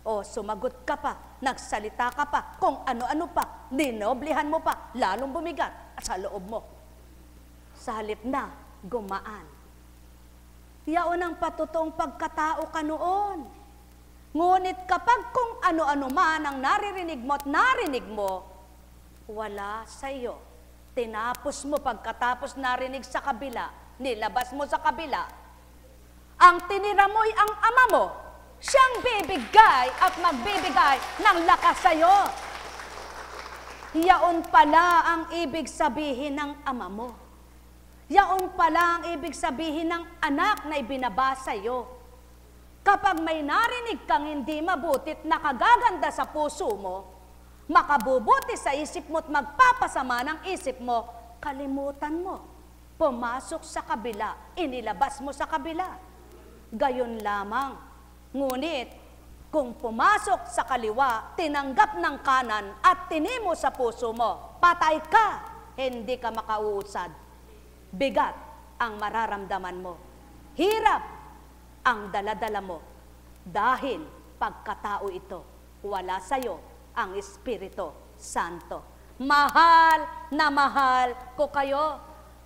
o sumagot ka pa, nagsalita ka pa, kung ano-ano pa, dinoblihan mo pa, lalong bumigat sa loob mo. Sa halip na, gumaan. Yaon ang patotoong pagkatao ka noon. Ngunit kapag kung ano-ano man ang naririnig mo at narinig mo, wala sa iyo. Tinapos mo pagkatapos narinig sa kabila, nilabas mo sa kabila, ang tinira mo'y ang Ama mo, siyang bibigay at magbibigay ng lakas sa iyo. Yaon pala ang ibig sabihin ng Ama mo. Yaon pala ang ibig sabihin ng anak na ibinaba sa iyo. Kapag may narinig kang hindi mabutit nakagaganda sa puso mo, makabubuti sa isip mo at magpapasama ng isip mo, kalimutan mo. Pumasok sa kabila, inilabas mo sa kabila. Gayon lamang. Ngunit, kung pumasok sa kaliwa, tinanggap ng kanan at tinimo sa puso mo, patay ka, hindi ka makauusad. Bigat ang mararamdaman mo. Hirap ang daladala mo. Dahil pagkatao ito, wala sa'yo ang Espiritu Santo. Mahal na mahal ko kayo.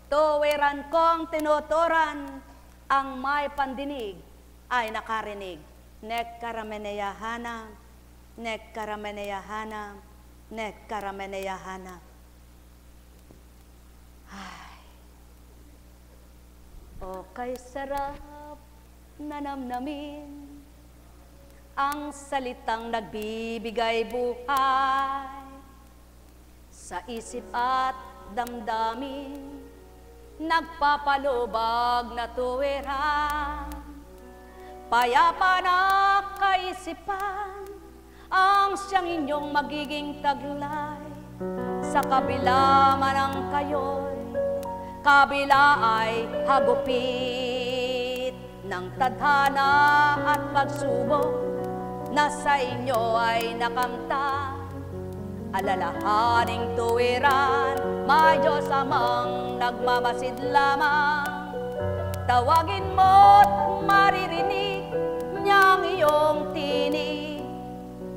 Tuwiran kong tinuturan, ang may pandinig ay nakarinig. Nekkarameneyahanam, nekkarameneyahanam, nekkarameneyahanam. Ay, okay, sarap nanamnamin ang salitang nagbibigay buhay sa isip at damdamin, nagpapalubag na tuwiran, payapa na kaisipan, ang siyang inyong magiging taglay sa kabila man ang kayo'y kabila ay hagupit ng tadhana at pagsubok na sa inyo ay nakamta. Alalahaning tuwiran, may Diyos Amang nagmamasid lamang. Tawagin mo't maririnig niyang iyong tinig.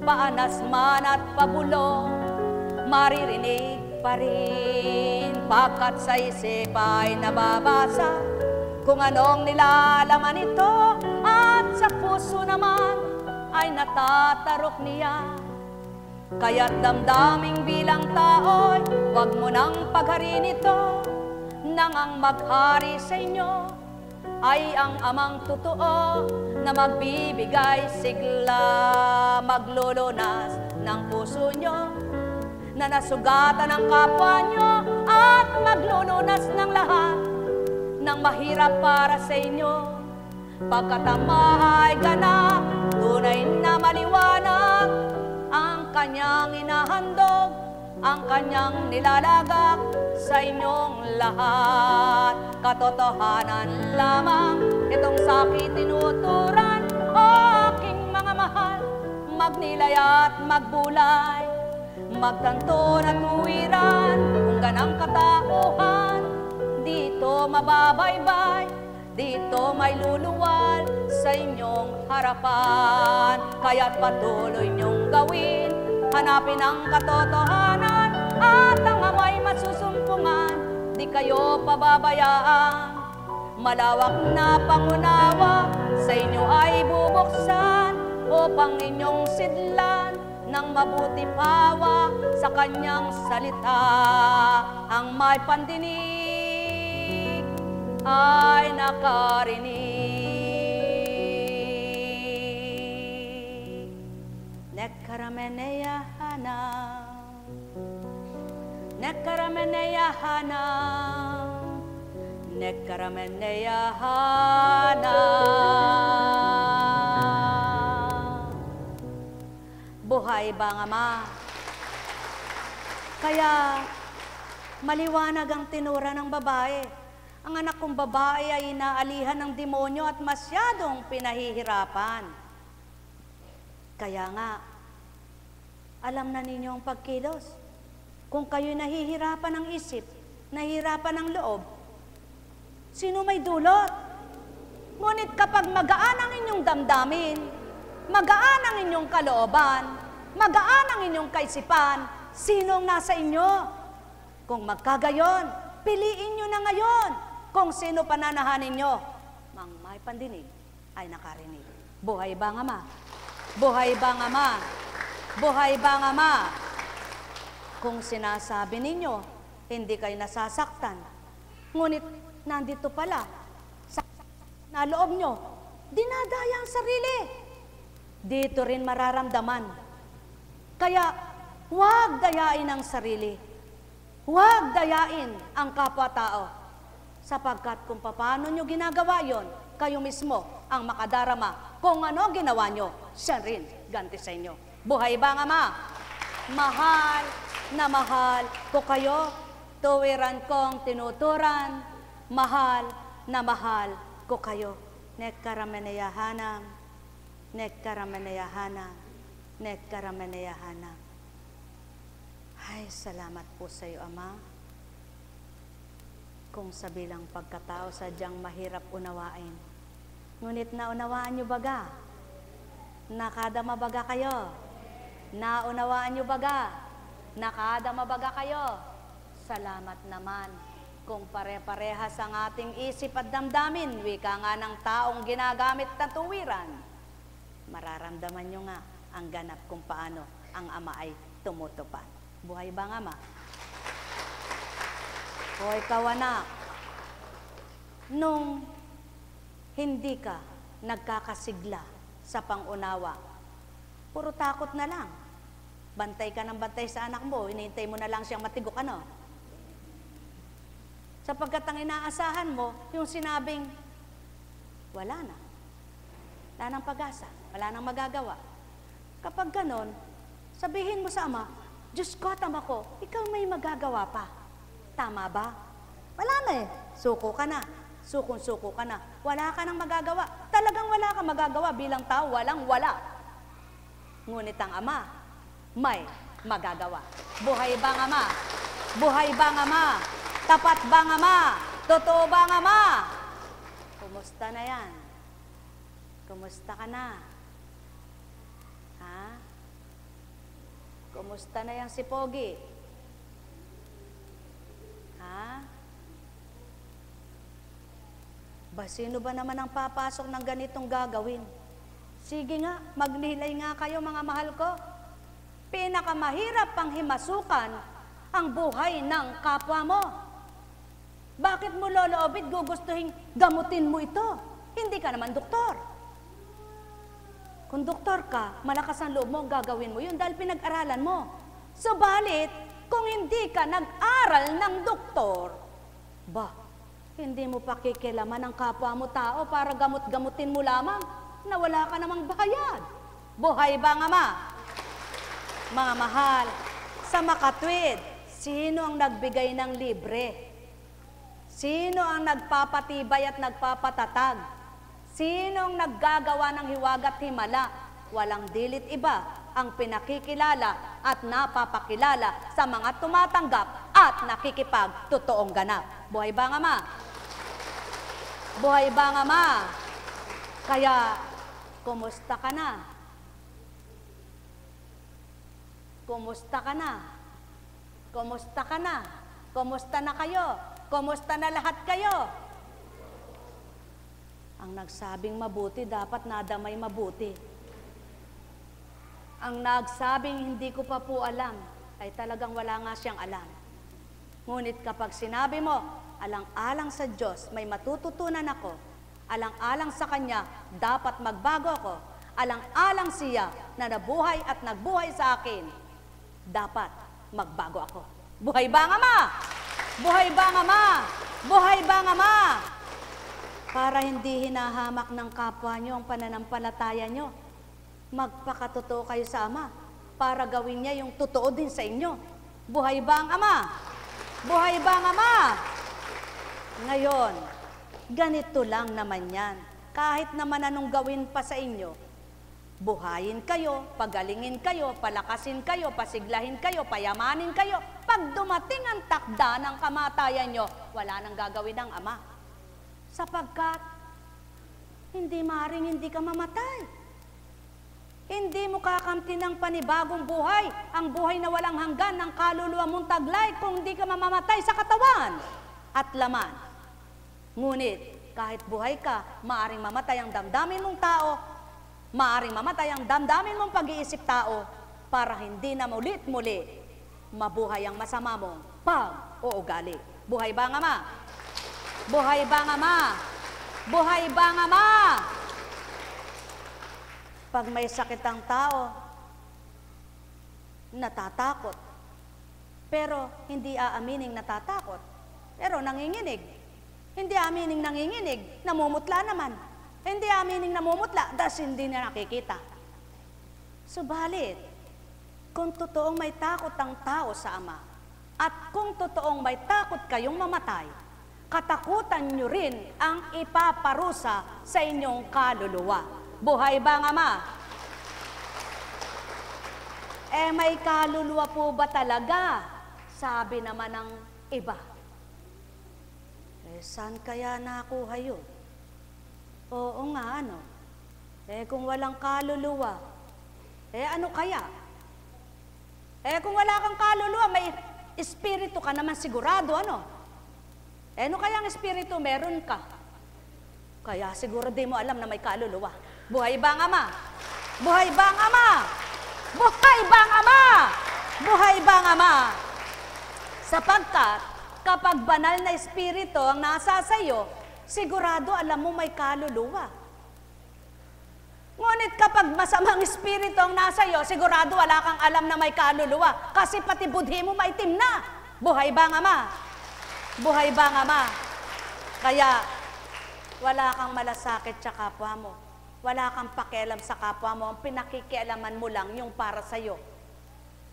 Paanas man at pabulong, maririnig pa rin. Pagkat sa isip ay nababasa kung anong nilalaman ito, at sa puso naman ay natatarok niya. Kaya't damdaming bilang tao'y huwag mo nang pagharin ito, nang ang maghari sa inyo ay ang Amang totoo na magbibigay sigla, maglulunas ng puso nyo na nasugatan ng kapwa nyo, at maglulunas ng lahat ng mahirap para sa inyo. Pagkat Ama ay ganap, tunay na maliwanag ang kanyang inahandog, ang kanyang nilalagak sa inyong lahat. Katotohanan lamang itong sakit tinuturan, o aking mga mahal, magnilay at magbulay, magtanto na tuwiran kung ganang katauhan. Dito mababaybay, dito may luluwal sa inyong harapan. Kaya't patuloy niyong gawin, hanapin ang katotohanan, at ang Ama'y masusumpungan, di kayo pababayaan. Malawak na pangunawa sa inyo ay bubuksan, upang inyong sidlan ng mabuti pawa sa kanyang salita. Ang may pandinig ay nakarinig. Nekkarameneyahana, nekkarameneyahana, nekkarameneyahana. Buhay ba ang Ama? Kaya maliwanag ang tinura ng babae. Ang anak kong babae ay inaalihan ng demonyo at masyadong pinahihirapan. Kaya nga, alam na ninyo ang pagkilos. Kung kayo'y nahihirapan ng isip, nahihirapan ng loob, sino may dulot? Ngunit kapag magaan ang inyong damdamin, magaan ang inyong kalooban, magaan ang inyong kaisipan, sinong nasa inyo? Kung magkagayon, piliin nyo na ngayon kung sino pananahanin nyo. Mang may pandinig ay nakarinig. Buhay ba ang Ama? Buhay ba ang Ama? Buhay ba ang Ama? Kung sinasabi ninyo, hindi kayo nasasaktan, ngunit nandito pala, sa na loob nyo, dinadaya ang sarili. Dito rin mararamdaman. Kaya, huwag dayain ang sarili. Huwag dayain ang kapwa-tao. Sapagkat kung paano nyo ginagawa yon, kayo mismo ang makadarama. Kung ano ginawa nyo, siya rin ganti sa inyo. Buhay ba ang Ama? Mahal na mahal ko kayo. Tuwiran kong tinuturan. Mahal na mahal ko kayo. Nekkarameneyahanam, nekkarameneyahanam, nekkarameneyahanam. Ay, salamat po sa iyo, Ama. Kung sa bilang pagkatao sadyang mahirap unawain, ngunit naunawaan niyo baga? Nakadama baga kayo? Naunawaan niyo baga? Nakadama baga kayo? Salamat naman kung pare-parehas ang ating isip at damdamin, wika nga ng taong ginagamit na tuwiran. Mararamdaman nyo nga ang ganap kung paano ang Ama ay tumutupad. Buhay ba ang Ama? O ikaw, anak, nung hindi ka nagkakasigla sa pangunawa, puro takot na lang. Bantay ka ng bantay sa anak mo, hinihintay mo na lang siyang matigok, ano? Sapagkat ang inaasahan mo, yung sinabing, wala na. Wala nang pag-asa, wala nang magagawa. Kapag ganon, sabihin mo sa Ama, Diyos ko, tama ko, ikaw may magagawa pa. Tama ba? Wala na eh. Suko ka na. Sukong-suko ka na. Wala ka nang magagawa. Talagang wala kang magagawa bilang tao, walang-wala. Ngunit ang Ama, may magagawa. Buhay bang Ama? Buhay bang Ama? Tapat bang Ama? Totoo bang Ama? Kumusta na yan? Kumusta ka na? Ha? Kumusta na yan si Pogi? Ha? Ba, sino ba naman ang papasok ng ganitong gagawin? Sige nga, magnilay nga kayo mga mahal ko. Pinakamahirap pang himasukan ang buhay ng kapwa mo. Bakit mo loloobit gugustuhin gamutin mo ito? Hindi ka naman doktor. Kung doktor ka, malakas ang loob mo, gagawin mo yun dahil pinag-aralan mo. Subalit, kung hindi ka nag-aral ng doktor, ba, hindi mo pakikilaman ang kapwa mo tao para gamot-gamutin mo lamang na wala ka namang bayad. Buhay bang Ama? Mga mahal, sa makatwid, sino ang nagbigay ng libre? Sino ang nagpapatibay at nagpapatatag? Sino ang naggagawa ng hiwagat himala? Walang dilit iba ang pinakikilala at napapakilala sa mga tumatanggap at nakikipag-totoong ganap. Buhay bang Ama? Buhay bang Ama? Kaya, kumusta ka na? Kumusta ka na? Kumusta ka na? Kumusta na kayo? Kumusta na lahat kayo? Ang nagsabing mabuti, dapat nadamay mabuti. Ang nagsabing hindi ko pa po alam, ay talagang wala nga siyang alam. Ngunit kapag sinabi mo, alang-alang sa Diyos, may matututunan ako. Alang-alang sa Kanya, dapat magbago ako. Alang-alang siya na nabuhay at nagbuhay sa akin, dapat magbago ako. Buhay bang Ama? Buhay bang Ama? Buhay bang Ama? Para hindi hinahamak ng kapwa nyo ang pananampalataya nyo, magpakatotoo kayo sa Ama para gawin niya yung totoo din sa inyo. Buhay ba ang Ama? Buhay ba ang Ama? Ngayon, ganito lang naman yan. Kahit naman anong gawin pa sa inyo, buhayin kayo, pagalingin kayo, palakasin kayo, pasiglahin kayo, payamanin kayo. Pag dumating ang takda ng kamatayan nyo, wala nang gagawin ng Ama. Sapagkat, hindi maaaring hindi ka mamatay. Hindi mo kakamti ng panibagong buhay, ang buhay na walang hanggan ng kaluluwa mong taglay kung hindi ka mamamatay sa katawan at laman. Ngunit, kahit buhay ka, maaaring mamatay ang damdamin mong tao, maaaring mamatay ang damdamin mong pag-iisip tao, para hindi na mulit-muli mabuhay ang masama mong pag-uugali. Buhay ba ang Ama? Buhay ba ang Ama? Buhay ba ang Ama? Pag may sakit ang tao, natatakot. Pero hindi aamining natatakot. Pero nanginginig. Hindi aamining nanginginig, namumutla naman. Hindi aamining namumutla, das hindi na nakikita. Subalit, kung totoong may takot ang tao sa Ama, at kung totoong may takot kayong mamatay, katakutan nyo rin ang ipaparusa sa inyong kaluluwa. Buhay ba ang Ama? May kaluluwa po ba talaga? Sabi naman ng iba. Saan kaya nakuha yun? Oo nga, ano? Kung walang kaluluwa, ano kaya? Kung wala kang kaluluwa, may espiritu ka naman sigurado, ano? Ano kaya ang espiritu meron ka? Kaya siguro di mo alam na may kaluluwa. Buhay ba ang Ama? Buhay ba ang Ama? Buhay ba ang Ama? Buhay ba ang Ama? Sapagkat kapag banal na espiritu ang nasa sayo, sigurado alam mo may kaluluwa. Ngunit kapag masamang espiritu ang nasa iyo, sigurado wala kang alam na may kaluluwa. Kasi pati budhi mo maitim na. Buhay ba ang Ama? Buhay ba ang Ama? Kaya, wala kang malasakit sa kapwa mo. Wala kang pakialam sa kapwa mo. Ang pinakikialaman mo lang yung para sa'yo.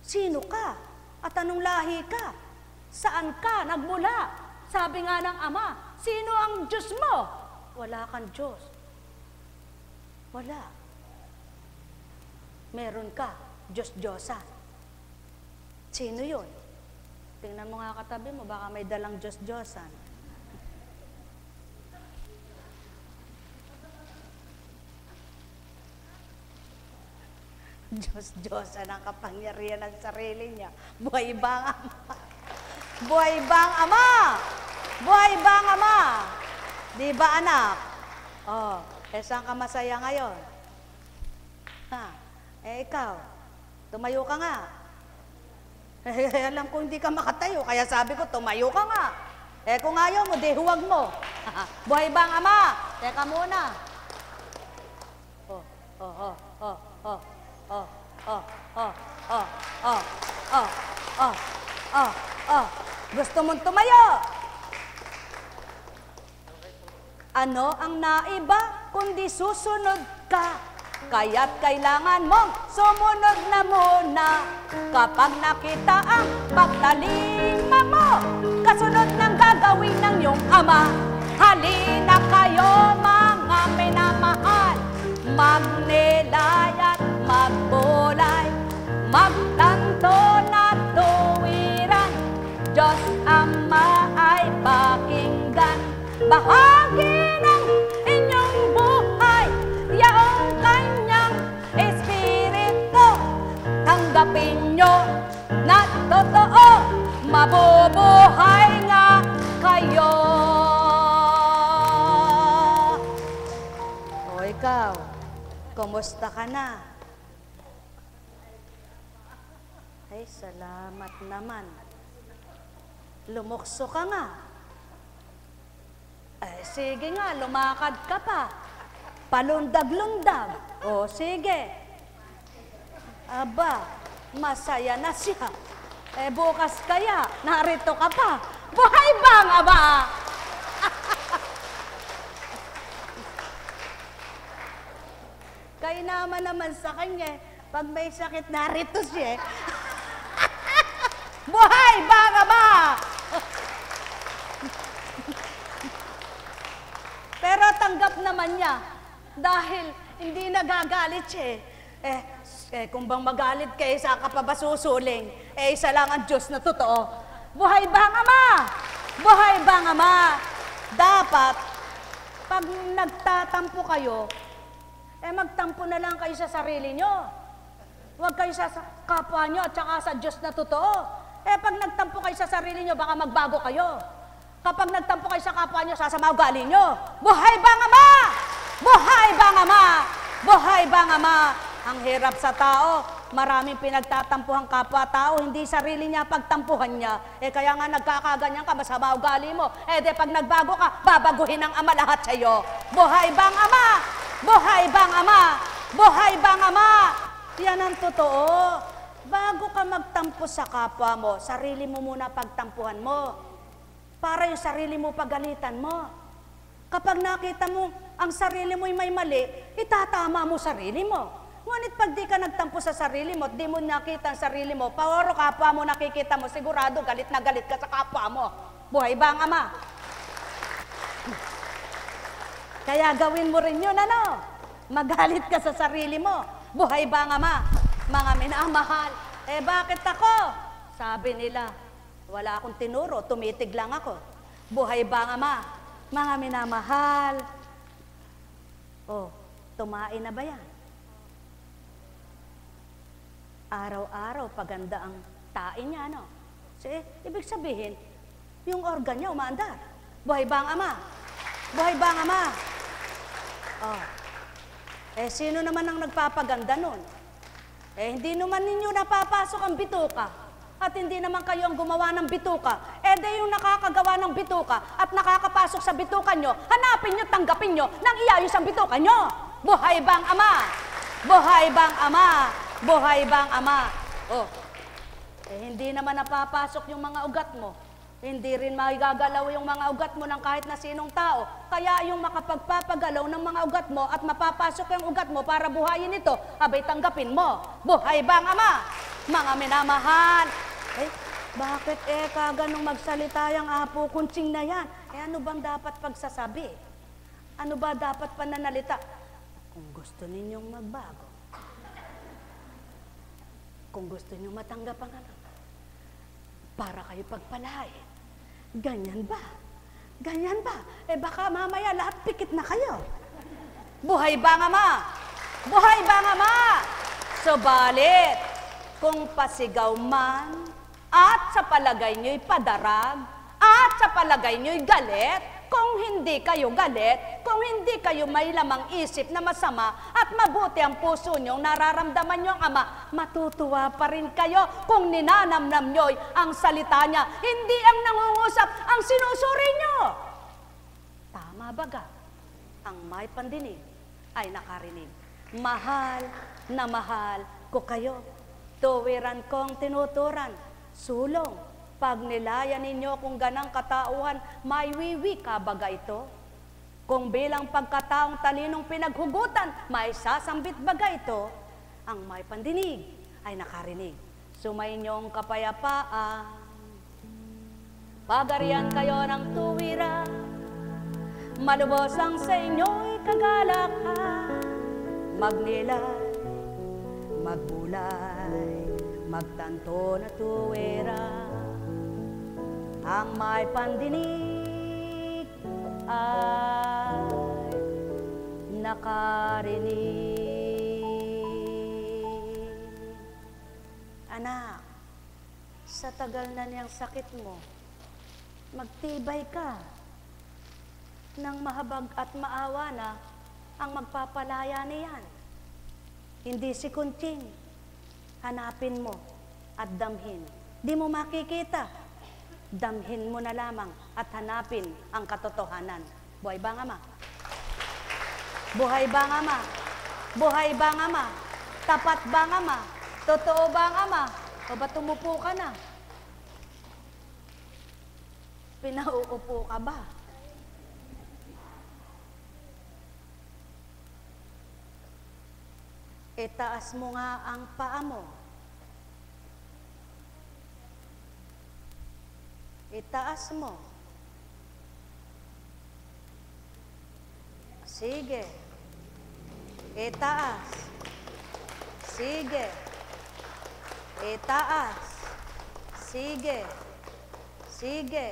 Sino ka? At anong lahi ka? Saan ka nagmula? Sabi nga ng Ama, sino ang Diyos mo? Wala kang Diyos. Wala. Meron ka, Diyos-Diyosan. Sino yun? Tingnan mo nga katabi mo, baka may dalang Diyos-Diyosan. Diyos-Diyosan ang kapangyarihan ng sarili niya. Buhay ba ang Ama? Buhay ba ang Ama? Buhay ba ang Ama? Di ba anak? Oh, saan ka masaya ngayon? Ha? Ikaw, tumayo ka nga. Alam ko hindi ka makatayo, kaya sabi ko, tumayo ka nga. Kung ayaw mo, di huwag mo. Buhay ba ang Ama? Teka muna. Gusto mong tumayo? Ano ang naiba kundi susunod ka? Kaya't kailangan mong sumunod na muna. Kapag nakita ang pagtalima mo, kasunod ng gagawin ng iyong Ama. Halina kayo mga minamahal, magnilay at magbulay, magtanto na tuwiran, Diyos Ama ay pakinggan. Bahagi ng inyong buhay, yaong kanyang espiritu, tanggapin nyo na totoo, mabubuhay nga kayo. O ikaw, kumusta ka na? Ay, salamat naman. Lumukso ka nga. Sige nga, lumakad ka pa. Palundag-lundag. O, sige. Aba, masaya na siya. Bukas kaya, narito ka pa. Buhay bang, Aba? Kaya naman sa kanya, pag may sakit, narito siya. Buhay bang, Aba? Pero tanggap naman niya dahil hindi nagagalit siya. Kung bang magalit kayo, sa ka pa ba susuling? Isa lang ang Diyos na totoo. Buhay bang Ama? Buhay bang Ama? Dapat, pag nagtatampo kayo, magtampo na lang kayo sa sarili nyo. Huwag kayo sa kapwa nyo at saka sa Diyos na totoo. Pag nagtampo kayo sa sarili nyo, baka magbago kayo. Kapag nagtampo kayo sa kapwa nyo, sasama ugali nyo. Buhay bang Ama? Buhay bang Ama? Buhay bang Ama? Ang hirap sa tao, maraming pinagtatampuhan kapwa-tao, hindi sarili niya pagtampuhan niya. Kaya nga nagkakaganyan ka, masama ugali mo. Pag nagbago ka, babaguhin ng Ama lahat sa'yo. Buhay bang Ama? Buhay bang Ama? Buhay bang Ama? Yan ang totoo. Bago ka magtampo sa kapwa mo, sarili mo muna pagtampuhan mo. Para yung sarili mo pagalitan mo. Kapag nakita mo ang sarili mo'y may mali, itatama mo sarili mo. Ngunit pag di ka nagtampo sa sarili mo at di mo nakita ang sarili mo, pawaro kapwa mo nakikita mo, sigurado galit na galit ka sa kapwa mo. Buhay ba ang Ama? Kaya gawin mo rin yun, ano? Magalit ka sa sarili mo. Buhay ba ang Ama? Mga minamahal, bakit ako? Sabi nila, wala akong tinuro, tumitig lang ako. Buhay ba ang Ama? Mga minamahal. Tumain na ba yan? Araw-araw, paganda ang tae niya, no? Ibig sabihin, yung organ niya umaandar. Buhay ba ang Ama? Buhay ba ang Ama? Sino naman ang nagpapaganda nun? Hindi naman ninyo napapasok ang bituka. At hindi naman kayo ang gumawa ng bituka. Yung nakakagawa ng bituka at nakakapasok sa bituka nyo, hanapin nyo, tanggapin nyo, nang iayos ang bituka nyo. Buhay bang Ama? Buhay bang Ama? Buhay bang Ama? Hindi naman napapasok yung mga ugat mo. Hindi rin magagalaw yung mga ugat mo ng kahit na sinong tao. Kaya yung makapagpapagalaw ng mga ugat mo at mapapasok yung ugat mo para buhayin ito, abay tanggapin mo. Buhay bang Ama? Mga minamahal, Eh, bakit kaganong magsalita yung apo kunching na yan? Ano bang dapat pagsasabi? Ano ba dapat pananalita? Kung gusto ninyong magbago, kung gusto ninyong matanggap ang anak, para kayo pagpalain. Ganyan ba? Ganyan ba? Baka mamaya lahat pikit na kayo. Buhay ba nga ma? Buhay ba nga ma? Subalit, kung pasigaw man, at sa palagay nyo'y padarag, at sa palagay nyo'y galit, kung hindi kayo galit, kung hindi kayo may lamang isip na masama at mabuti ang puso nyong nararamdaman nyo ang Ama, matutuwa pa rin kayo kung ninanamnam nyo'y ang salita niya, hindi ang nangungusap ang sinusuri nyo. Tama baga? Ang may pandinig ay nakarinig. Mahal na mahal ko kayo. Tuwiran kong tinuturan. Sulong. Pag nilayan ninyo kung ganang katauhan, may wiwi ka baga ito? Kung bilang pagkataong talinong pinaghugutan, may sasambit baga ito? Ang may pandinig ay nakarinig. Sumayinyong kapayapaan. Pagarian kayo ng tuwiran. Malubos ang sa inyo'y kagalakan. Magnilay, magbulay, magtanto na tuwiran. Ang may pandinig ay nakarinig. Anak, sa tagal na niyang sakit mo, magtibay ka. Nang mahabag at maawa na ang magpapalaya niyan. Hindi si Kunching. Hanapin mo at damhin. Di mo makikita. Damhin mo na lamang at hanapin ang katotohanan. Buhay ba nga ma? Buhay ba nga ma? Buhay ba nga ma? Tapat ba nga ma? Totoo ba nga ma? O ba tumupo ka na? Pinauupo ka ba? Itaas mo nga ang paa mo. Itaas mo. Sige. Itaas. Sige. Itaas. Sige. Sige.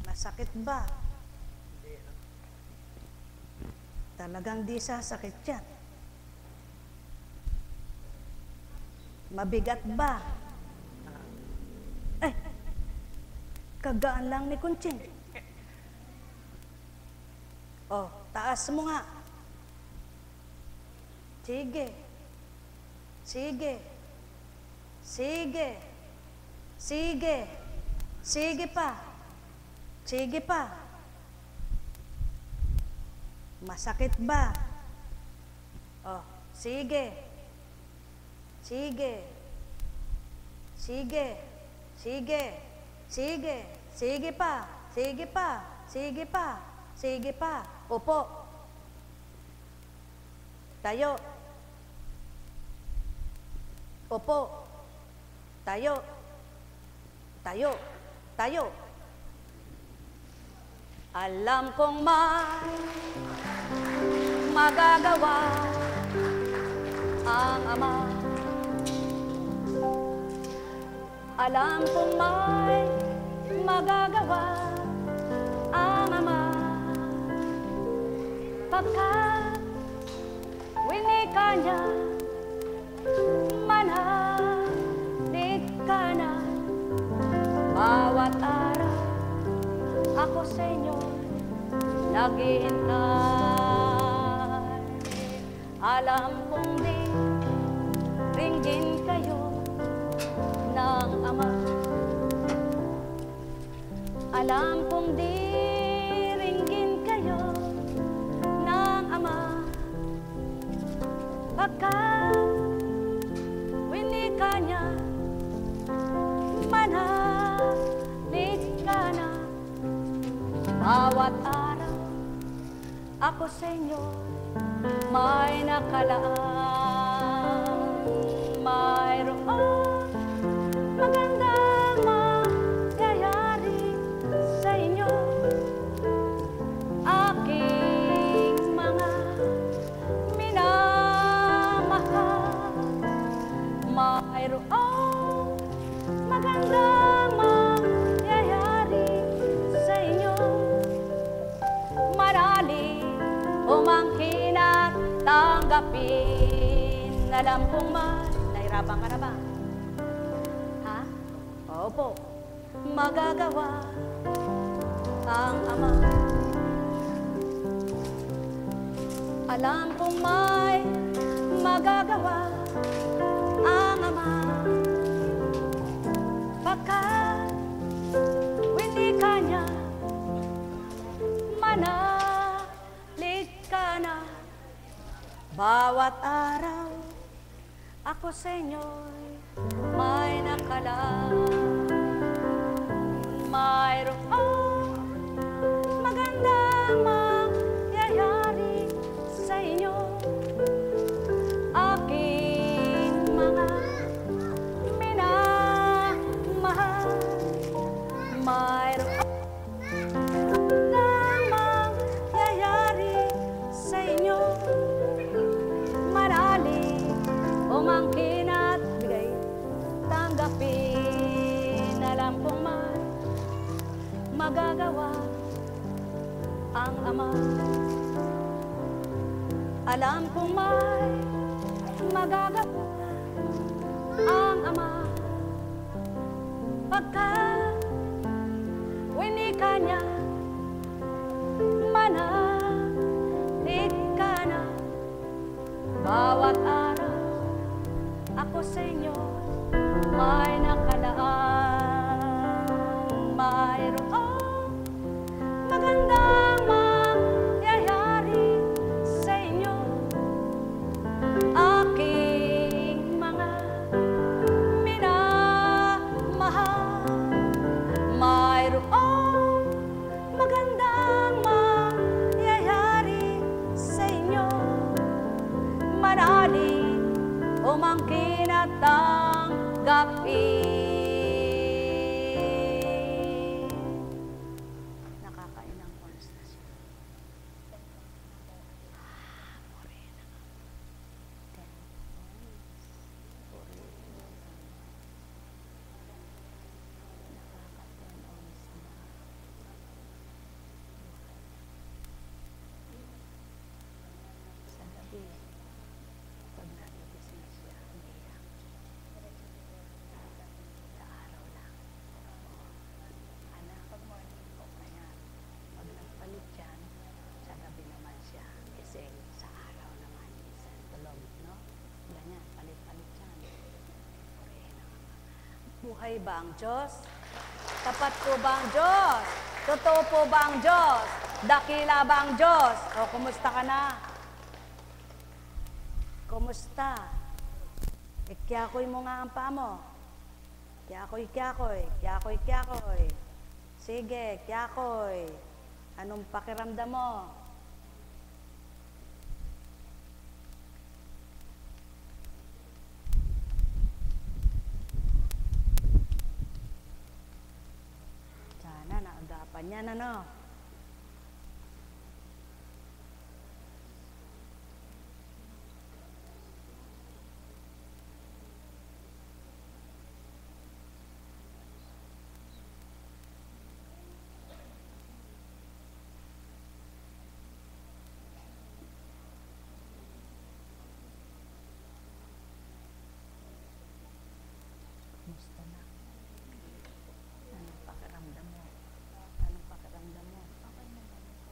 Masakit ba? Talagang di sasakit yan. Mabigat ba? Kagaan lang ni Kunching. Oh, taas mo nga. Sige. Sige. Sige. Sige. Sige pa. Sige pa. Masakit ba? Oh, sige. Sige. Sige. Sige. Sige. Sige pa. Sige pa. Sige pa. Sige pa. Upo. Tayo. Upo. Tayo. Tayo. Tayo. Alam kong magagawa ang Ama. Alam kong may magagawa ang Ama. Pagkat winika niya, manhalig ka na. Bawat araw ako sa inyo naghihintay. Alam kong di ringgin kayo ng Ama. Alam kong di ringgin kayo ng Ama. Pagkat winika niya, manhalig ka na. Bawat araw ako sa inyo may nakalaan. Mayroong magandang mangyayari sa inyo, aking mga minamahal. Mayroong magandang mangyayari sa inyo, marali umangkin at tanggapin. Alam kong nahirapan ka na ba? Ha? Opo. Magagawa ang Ama. Alam kong may magagawa ang Ama. Pagkat hindi ka niya, manalig ka na. Bawat araw ako sa inyo'y may nakalaan. Mayroong magandang mangyayari sa inyo, aking mga minamahal. Mayroong magandang mangyayari sa inyo, marali umangkin at bigay, tanggapin. Alam kong may magagawa ang Ama. Alam kong may magagawa ang Ama. Pagkat winika niya, manalig ka na. Bawat araw ako sa inyo may nakalaan. Mayroong magandang mangyayari sa inyo, aking mga minamahal. Mayroong magandang mangyayari sa inyo, manali umangkin at tanggapin. Nakakainang oras na siya. Morena. 10 points. Nakaka-10 oras na. Sa gabi, pag nagigising siya, umiyak. Sa araw lang. Anak, pag morning po na yan. Pag nagpalit yan, sa gabi naman siya. Kasi sa araw naman, sa tulog, no? Ganyan, palit-palit yan. Buhay ba ang Diyos? Tapat po ba ang Diyos? Totoo po ba ang Diyos? Dakila ba ang Diyos? O, kumusta ka na? Kumusta? Ikyakoy mo nga ang paa mo. Kyakoy, kyakoy. Kyakoy, kyakoy. Sige, kyakoy. Anong pakiramdam mo? Sana naagapan yan, ano? Kumusta na? Anong pakiramdam mo? Anong pakiramdam mo? Okay naman po.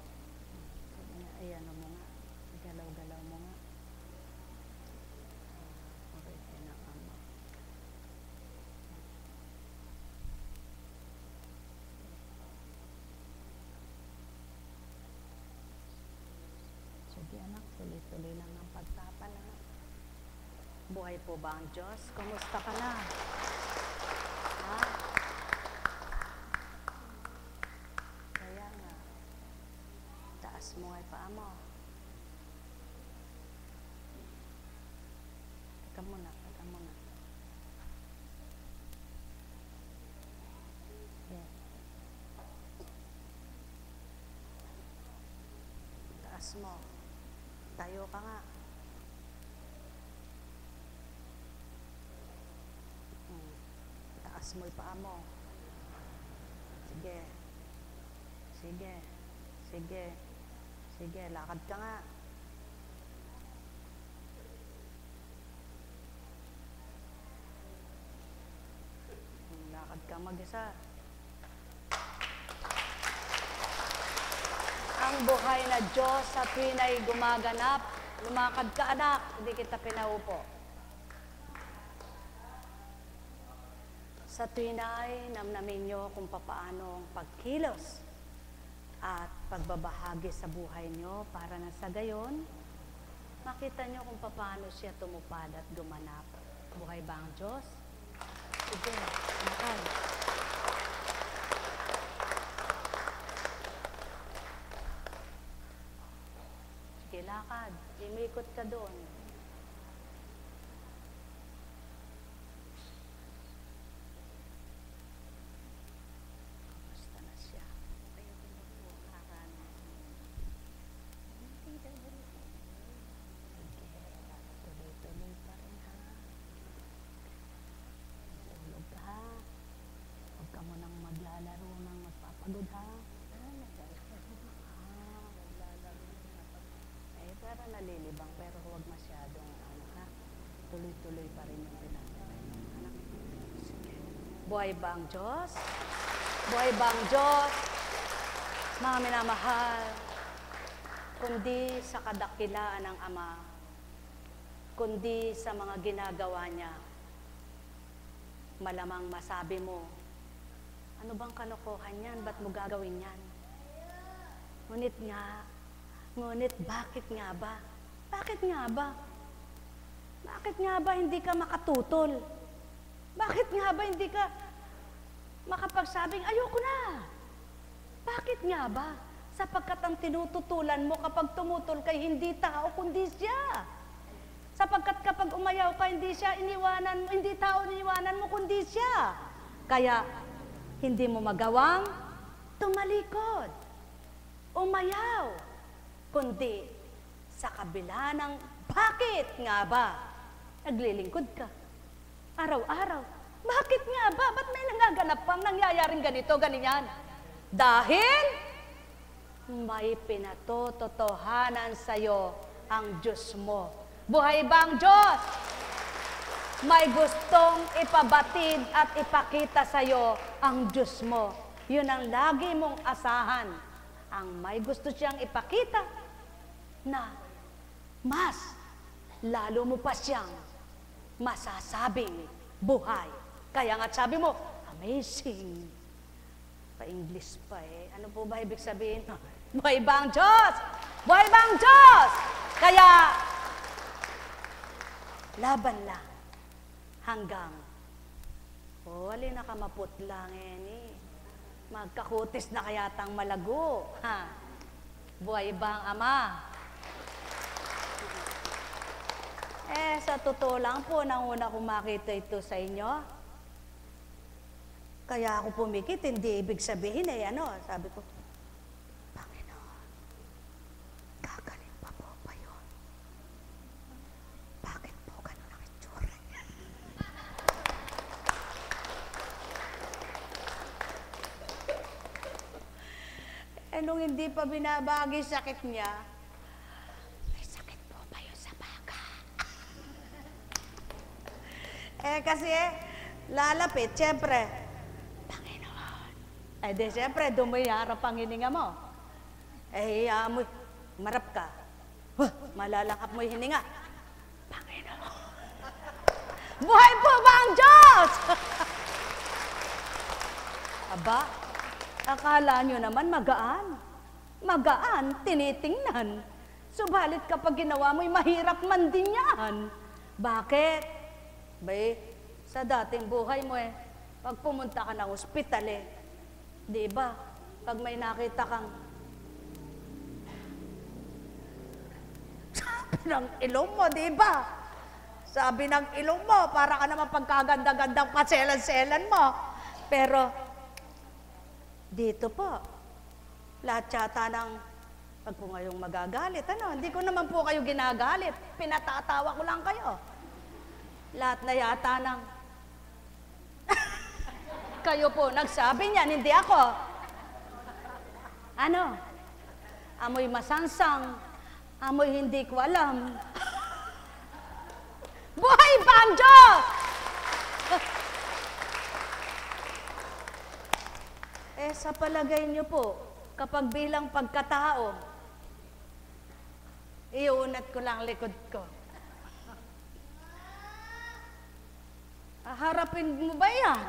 Ayan mo nga. Galaw-galaw mo nga. Okay, tinaka mo. Sige anak, tuloy-tuloy lang ang pagtapala. Buhay po ba ang Diyos? Kumusta ka na? Ha? Kaya nga, taas mo ay paa mo. taas mo. Tayo ka nga. Taas mo yung paa mo. Sige. Sige. Sige. Sige, lakad ka nga. Lakad ka mag-isa. Ang buhay na Diyos sa tuwin ay gumaganap. Lumakad ka, anak. Hindi kita pinaupo. Sa tuwin ay namnamin nyo kung papaano ang pagkilos at pagbabahagi sa buhay nyo para na sa gayon, makita nyo kung paano siya tumupad at gumanap. Buhay ba ang Diyos? Sige, lakad. Sige, lakad. Imikot ka doon. Kamusta na siya? Tuloy-tuloy pa rin, ha? Tulog ka, ha? Huwag ka mo nang maglalaro ng magpapagod, ha? Pero nalilibang, pero huwag masyadong, ha? Tuloy-tuloy pa rin yung pinatuloy ng anak. Sige. Buhay ba ang Diyos? Buhay ba ang Diyos? Mga minamahal, kundi sa kadakilaan ng Ama, kundi sa mga ginagawa niya, malamang masabi mo, ano bang kalokohan yan? Ba't mo gagawin yan? Ngunit bakit nga ba? Bakit nga ba? Bakit nga ba hindi ka makatutol? Bakit nga ba hindi ka makapagsabing, ayoko na? Bakit nga ba? Sapagkat ang tinututulan mo kapag tumutol kay hindi tao, kundi siya. Sapagkat kapag umayaw ka, hindi siya iniwanan mo, hindi tao iniwanan mo, kundi siya. Kaya, hindi mo magawang tumalikod, umayaw, kundi sa kabila ng bakit nga ba naglilingkod ka araw-araw? Bakit nga ba? Ba't may nangaganap pang nangyayaring ganito, ganyan? Dahil may pinatototohanan sa'yo ang Diyos mo. Buhay ba ang Diyos? May gustong ipabatid at ipakita sa'yo ang Diyos mo. Yun ang lagi mong asahan. Ang may gusto siyang ipakita na mas lalo mo pa siyang masasabing buhay. Kaya nga sabi mo, amazing. Pa-English pa eh. Ano po ba ibig sabihin? Buhay ba ang Diyos? Buhay ba ang Diyos? Kaya, laban lang hanggang wali na kamaput lang eh. Magkakutis na kayatang malago. Ha? Buhay ba ang Ama? Sa totoo lang po, nang una kong makita ito sa inyo, kaya ako pumikit, hindi ibig sabihin sabi ko, Panginoon, gagaling pa po ba yun? Bakit po ganun ang itsura niya? Nung hindi pa binabagi sakit niya, may sakit po ba yun sa baga? Kasi lalapit, siyempre, Panginoon. Di siyempre, harap ang hininga mo. Marap ka. Malalakap mo yung hininga. Panginoon. Buhay po ba ang Diyos? Aba, akala nyo naman magaan. Magaan, tinitingnan. Subalit kapag ginawa mo'y mahirap man din yan. Bakit? Sa dating buhay mo pag pumunta ka ng ospital di ba? Pag may nakita kang sabi ng ilong mo, di ba? Sabi ng ilong mo, para ka naman pagkaganda-gandang paselan-selan mo. Pero, dito po, lahat yata ng Pag po ngayong magagalit, hindi ko naman po kayo ginagalit. Pinatatawa ko lang kayo. Lahat na yata ng... kayo po nagsabi niyan, hindi ako. Ano? Amoy masansang, amoy hindi ko alam. Buhay ba ang Diyos? Sa palagay niyo po, kapag bilang pagkatao, iuunat ko lang likod ko. Harapin mo ba yan?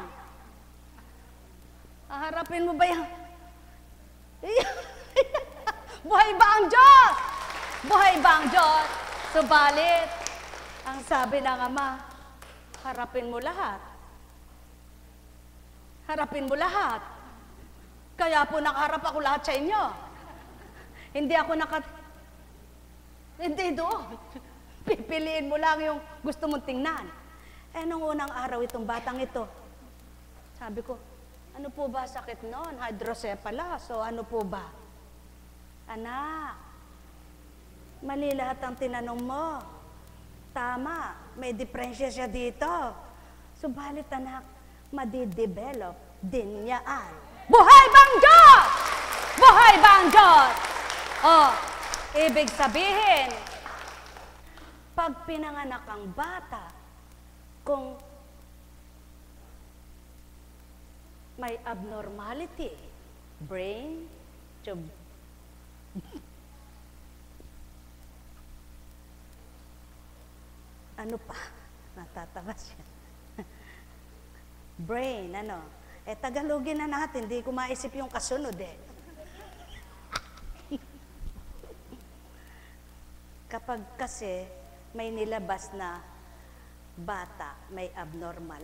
Harapin mo ba yan? Buhay ba ang Diyos? Buhay ba ang Diyos? Subalit, ang sabi ng Ama, harapin mo lahat. Harapin mo lahat. Kaya po nakaharap ako lahat sa inyo. Hindi ako Hindi doon. Pipiliin mo lang yung gusto mong tingnan. Nung unang araw itong batang ito, sabi ko, ano po ba sakit noon? Hydrocephalus. So ano po ba? Anak, mali lahat ang tinanong mo. Tama, may diferensya siya dito. Subalit anak, madidevelop din niyaan. Buhay bang Diyos? Buhay bang Diyos? Ibig sabihin, pag pinanganak ang bata, kung may abnormality, brain, ano pa? Natatawa siya. Brain, Tagalogin na natin, di ko maisip yung kasunod Kapag kasi may nilabas na bata, may abnormal,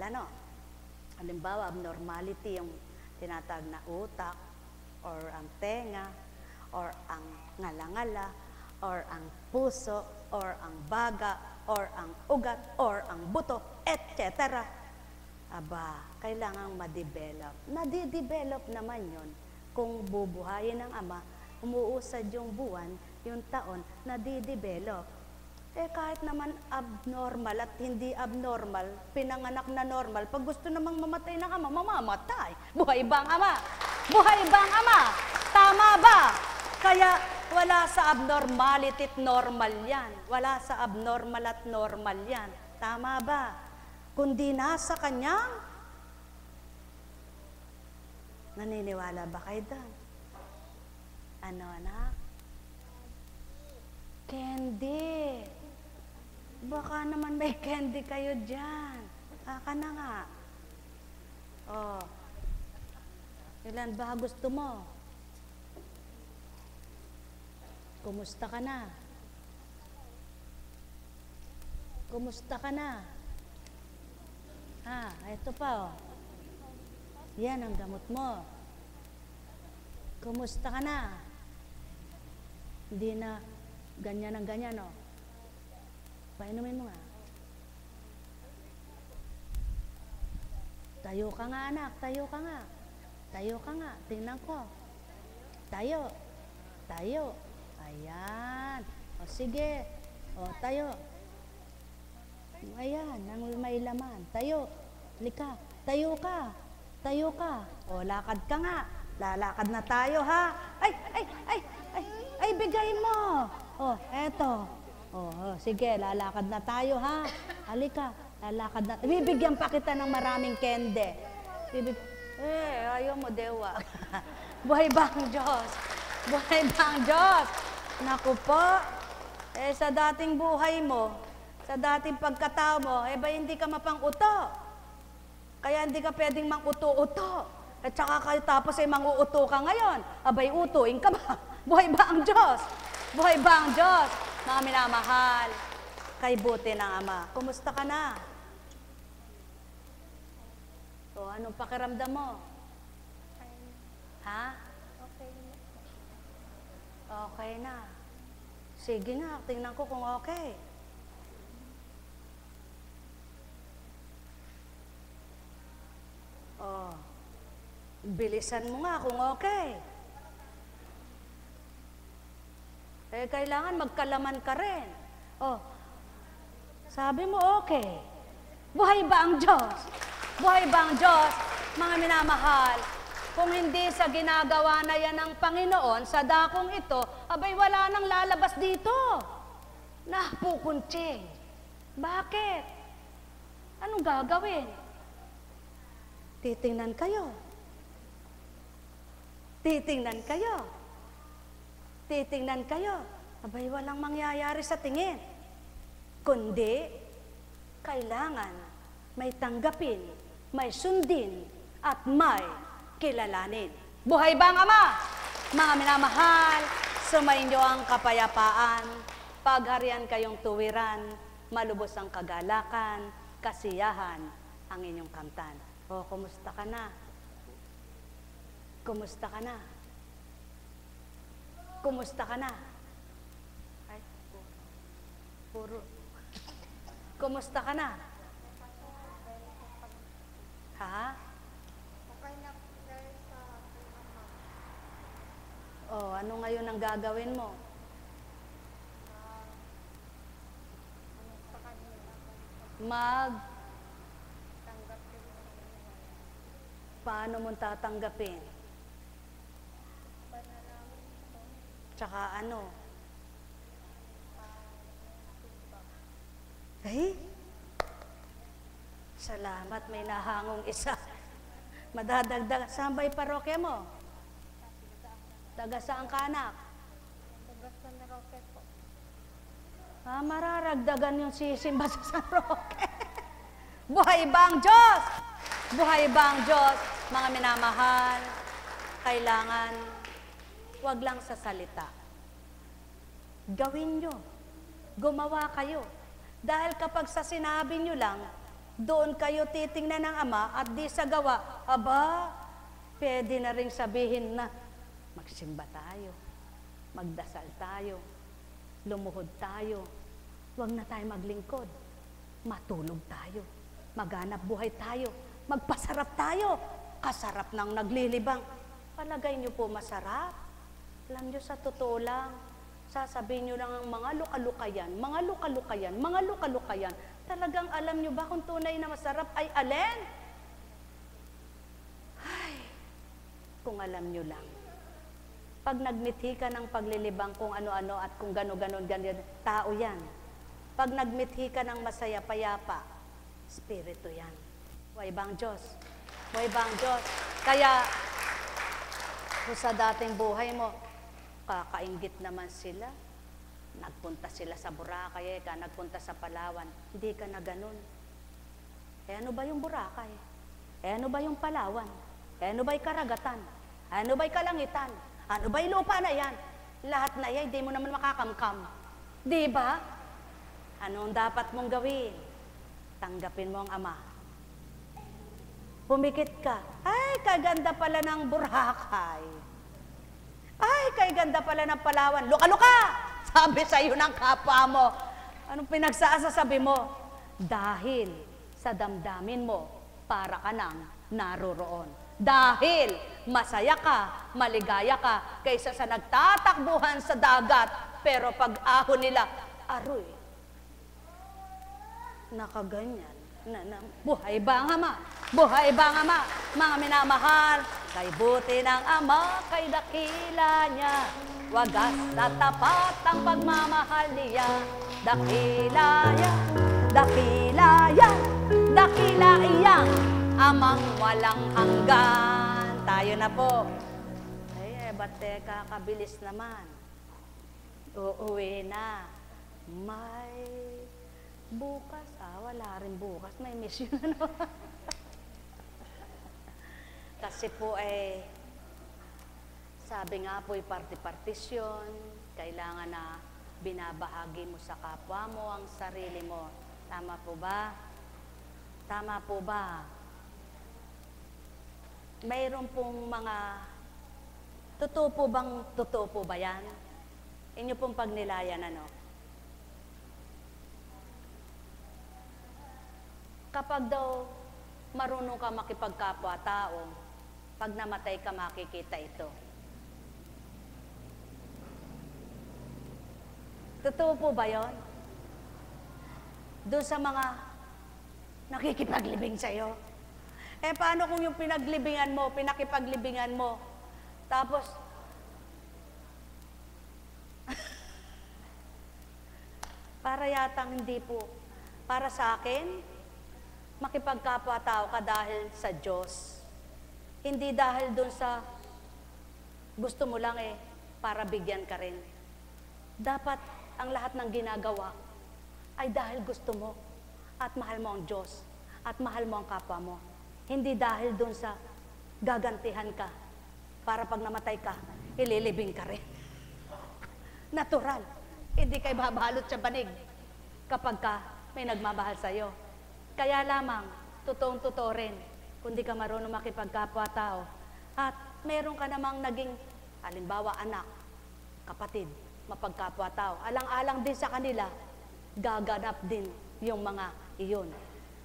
Halimbawa, abnormality yung tinatawag na utak, or ang tenga, or ang ngalangala, or ang puso, or ang baga, or ang ugat, or ang buto, etc. Aba, kailangang ma-develop. Nadidevelop naman yon kung bubuhayin ng Ama, umuusad yung buwan, yung taon, nadidevelop. Kahit naman abnormal at hindi abnormal, pinanganak na normal, pag gusto namang mamatay ng Ama, mamamatay. Buhay ba ang Ama? Buhay ba ang Ama? Tama ba? Kaya wala sa abnormality at normal yan. Wala sa abnormal at normal yan. Tama ba? Kundi nasa Kanyang, naniniwala ba kayo doon? Ano, anak? Candy. Baka naman may candy kayo dyan. Ka na nga. Ilan ba gusto mo? Kumusta ka na? Kumusta ka na? Ito pa, Yan ang gamot mo. Kumusta ka na? Hindi na ganyan ang ganyan, Painumin mo nga. Tayo ka nga, anak. Tayo ka nga. Tayo ka nga. Tingnan ko. Tayo. Tayo. Ayan. Sige. Tayo. Ayan, nang may laman. Tayo. Lika. Tayo ka. Tayo ka. Lakad ka nga. Lalakad na tayo, ha? Ay, bigay mo. Eto. Sige, lalakad na tayo, ha? Halika, lalakad na. Bibigyan pa kita ng maraming kende. Ayaw mo, dewa. Buhay ba ang Diyos? Buhay ba ang Diyos? Naku po, sa dating buhay mo, sa dating pagkatao mo, ba hindi ka mapang-uto. Kaya hindi ka pwedeng mang-uto-uto. At saka kayo tapos mang-uuto ka ngayon. Abay, utuin ka ba? Buhay ba ang Diyos? Buhay ba ang Diyos? Mga minamahal, kay buti ng Ama. Kumusta ka na? Anong pakiramdam mo? Ha? Okay na. Sige nga, tingnan ko kung okay. Bilisan mo nga kung okay. Eh, kailangan magkalaman ka rin. Oh, sabi mo, okay. Buhay ba ang Diyos? Buhay ba ang Diyos? Mga minamahal, kung hindi sa ginagawa na yan ng Panginoon, sa dakong ito, abay wala nang lalabas dito. Napukuntsing. Bakit? Anong gagawin? Titingnan kayo. Titingnan kayo. Titingnan kayo. Abay walang mangyayari sa tingin. Kundi, kailangan may tanggapin, may sundin, at may kilalanin. Buhay ba ang Ama? Mga minamahal, sumainyo ang kapayapaan, pagharian kayong tuwiran, malubos ang kagalakan, kasiyahan ang inyong kamtan. O, kumusta ka na? Kumusta ka na? Kumusta ka na? Ay, puro. Kumusta ka na? Ha? Okay na dahil sa Oh, ano ngayon ang gagawin mo? sa kanila. Tanggapin mo. Paano mo tatanggapin? Panalangin ko. Tsaka ano? Ay, salamat, may nahangong isa. Madadagdag, saan ba yung parokya mo? Taga saan ka, anak? Tagas na Merauke po. Ah, mararagdagan yung sisimba sa San Roque. Buhay ba ang Diyos? Buhay ba ang Diyos? Mga minamahal, kailangan wag lang sa salita. Gawin nyo. Gumawa kayo. Dahil kapag sa sinabi nyo lang, doon kayo titingnan ng Ama at di sa gawa, aba, pwede na rin sabihin na magsimba tayo, magdasal tayo, lumuhod tayo, huwag na tayo maglingkod, matulog tayo, maghanap buhay tayo, magpasarap tayo, kasarap ng naglilibang. Palagay nyo po masarap? Alam nyo, sa totoo lang, sasabihin nyo lang ang mga luka-lukayan, mga luka-lukayan, mga luka-lukayan. Talagang alam nyo ba kung tunay na masarap ay alin? Ay, kung alam nyo lang. Pag nagmithi ka ng paglilibang kung ano-ano at kung gano-ganon, tao yan. Pag nagmithi ka ng masaya, payapa, spirito yan. Buhay ba ang Diyos? Buhay ba ang Diyos? Kaya, kung sa dating buhay mo, kakainggit naman sila. Nagpunta sila sa Boracay, nagpunta sa Palawan. Hindi ka na ganun. Eh ano ba yung Boracay? Eh ano ba yung Palawan? Eh ano ba yung karagatan? Ano ba yung kalangitan? Ano ba yung lupa na yan? Lahat na yan, hindi mo naman makakamkam. Di ba? Ano ang dapat mong gawin? Tanggapin mo ang Ama. Pumikit ka. Ay, kaganda pala ng Boracay. Ay, kay ganda pala ng Palawan. Luka-luka! Sabi sa'yo ng kapwa mo. Anong pinagsasasabi mo? Dahil sa damdamin mo, para ka nang naroroon. Dahil masaya ka, maligaya ka, kaysa sa nagtatakbuhan sa dagat, pero pag-ahon nila, aroy, nakaganyan. Buhay ba ang Ama? Buhay ba ang Ama? Mga minamahal, kay buti ng Ama, kay dakila niya, wagas na tapat ang pagmamahal niya. Dakila niya, dakila niya, dakila iyang Amang walang hanggan. Tayo na po. Ay, ba't kakabilis naman? Uuwi na. May bukas. Wala rin bukas. May mission na naman. Kasi po sabi nga po party-partisyon, kailangan na binabahagi mo sa kapwa mo ang sarili mo. Tama po ba? Tama po ba? Mayroon pong mga, totoo po ba yan? Inyo pong pagnilayan, ano? Kapag daw marunong ka makipagkapwa-tao, pag namatay ka makikita ito. Totoo po ba yun? Doon sa mga nakikipaglibing sa'yo. Eh, paano kung yung pinaglibingan mo, pinakipaglibingan mo, tapos, para yatang hindi po, para sa akin, makipagkapwa-tao ka dahil sa Diyos. Hindi dahil doon sa gusto mo lang para bigyan ka rin. Dapat ang lahat ng ginagawa ay dahil gusto mo at mahal mo ang Diyos at mahal mo ang kapwa mo. Hindi dahil doon sa gagantihan ka para pag namatay ka, ililibing ka rin. Natural. Hindi kayo babalot sa banig kapag ka may nagmamahal sa'yo. Kaya lamang, totoong-totoo rin, kung di ka marunong makipagkapwa-tao at meron ka namang naging, halimbawa anak, kapatid, mapagkapwa-tao, alang-alang din sa kanila, gaganap din yung mga iyon.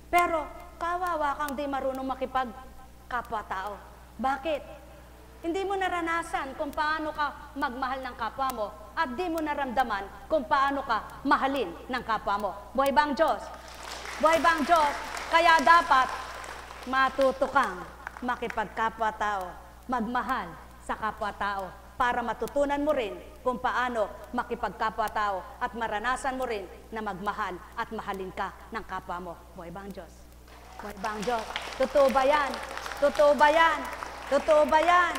Pero, kawawa kang di marunong makipagkapwa-tao. Bakit? Hindi mo naranasan kung paano ka magmahal ng kapwa mo at di mo naramdaman kung paano ka mahalin ng kapwa mo. Buhay ba ang Diyos? Buhay ba ang Diyos? Kaya dapat matuto kang makipagkapwa-tao, magmahal sa kapwa-tao para matutunan mo rin kung paano makipagkapwa-tao at maranasan mo rin na magmahal at mahalin ka ng kapwa mo. Buhay ba ang Diyos? Buhay ba ang Diyos? Totoo ba yan? Totoo ba yan? Totoo ba yan?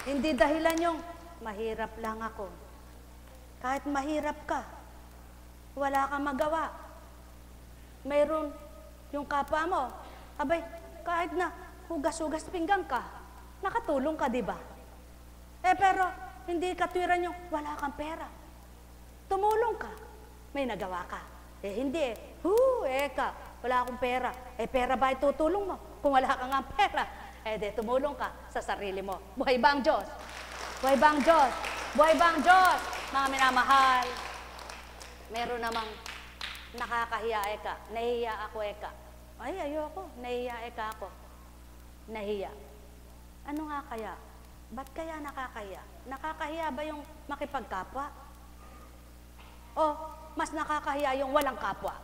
Hindi dahilan yung mahirap lang ako. Kahit mahirap ka, wala kang magawa. Mayroon yung kapwa mo, abay, kahit na hugas-hugas pinggan ka, nakatulong ka, di ba? Eh pero, hindi katwiran yung wala kang pera. Tumulong ka, may nagawa ka. Eh hindi wala akong pera. Eh pera ba itutulong mo? Kung wala kang ang pera, eh de tumulong ka sa sarili mo. Buhay ba ang Diyos? Buhay ba ang Diyos? Buhay ba ang Diyos? Mga minamahal, meron namang nakakahiya ka. Nahihiya ako Ay, ayoko. Nahihiya ako. Nahiya. Ano nga kaya? Ba't kaya nakakahiya? Nakakahiya ba yung makipagkapwa? O mas nakakahiya yung walang kapwa?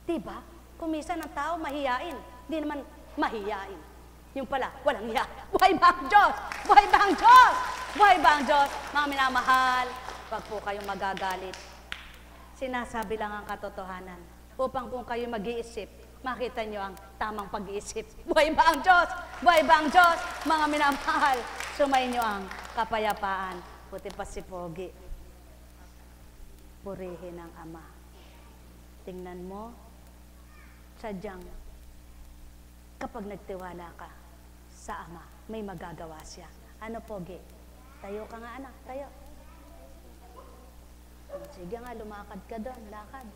Diba? Kung minsan ang tao mahiyain, di naman mahiyain. Yung pala, walang hiya. Buhay ba ang Diyos? Buhay ba ang Diyos? Buhay ba ang Diyos? Mga minamahal, wag po kayong magagalit. Sinasabi lang ang katotohanan upang kung kayo mag-iisip, makita nyo ang tamang pag-iisip. Buhay ba ang Diyos? Buhay ba ang Diyos? Mga minamahal, sumay nyo ang kapayapaan. Puti pa si Pogi. Purihin ang Ama. Tingnan mo, sadyang kapag nagtiwala ka sa Ama, may magagawa siya. Ano, Pogi? Tayo ka nga, anak. Tayo. Sige nga, lumakad ka doon. Lakad.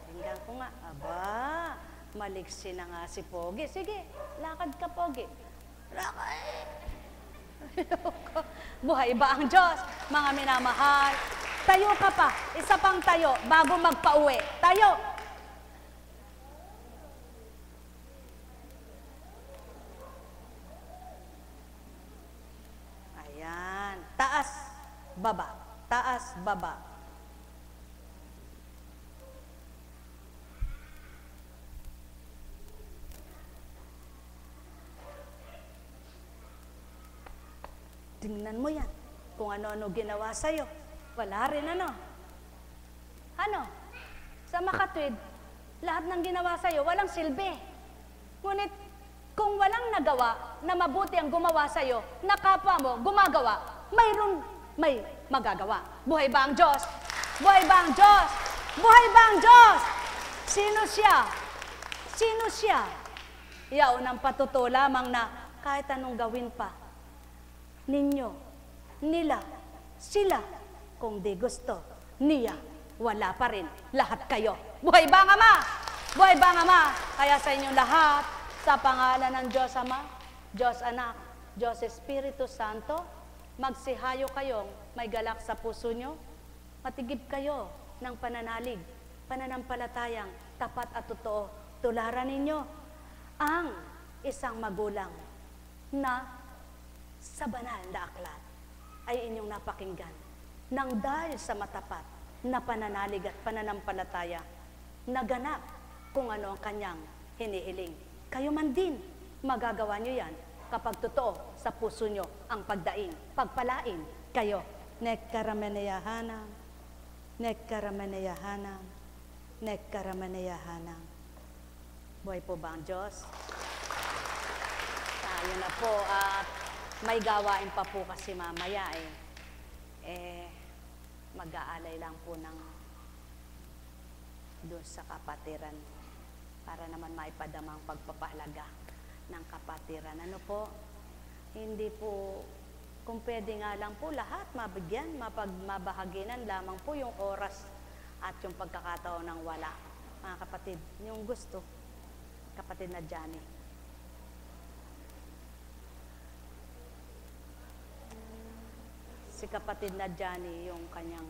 Tingnan ko nga. Aba, maliksi na nga si Pogi. Sige, lakad ka, Pogi. Lakad! Buhay ba ang Diyos? Mga minamahal. Tayo ka pa. Isa pang tayo bago magpauwi. Tayo. Ayan. Taas, baba. Taas, baba. Tingnan mo yan. Kung ano-ano ginawa sa'yo. Wala rin ano. Ano? Sa makatwid, lahat ng ginawa sa'yo, walang silbi. Ngunit, kung walang nagawa na mabuti ang gumawa sa'yo, na kapwa mo gumagawa, may magagawa. Buhay ba ang Diyos? Buhay ba ang Diyos? Buhay ba ang Diyos? Sino siya? Sino siya? Yaon ang patuto lamang na kahit anong gawin pa, ninyo, nila, sila, kung di gusto, niya, wala pa rin, lahat kayo. Buhay ba ang Ama? Buhay ba ang Ama? Kaya sa inyong lahat, sa pangalan ng Diyos Ama, Diyos Anak, Diyos Espiritu Santo, magsihayo kayong may galak sa puso nyo, matigib kayo ng pananalig, pananampalatayang tapat at totoo. Tularan ninyo ang isang magulang na sa banal na aklat ay inyong napakinggan. nang dahil sa matapat na pananalig at pananampalataya, naganap kung ano ang kanyang hinihiling. Kayo man din, magagawa nyo yan kapag totoo sa puso nyo ang pagdaing, pagpalain kayo. Nekkarameneyahanam, nekkarameneyahanam, nekkarameneyahanam. Buhay po ba ang Diyos? Tayo na po at may gawain pa po kasi mamaya mag-aalay lang po ng doon sa kapatiran para naman maipadamang pagpapahalaga ng kapatiran. Ano po? Hindi po, kung pwede nga lang po lahat mabigyan, mabahaginan lamang po yung oras at yung pagkakataon ng wala. Mga kapatid, yung gusto, kapatid na Johnny. Si kapatid na Johnny, yung kanyang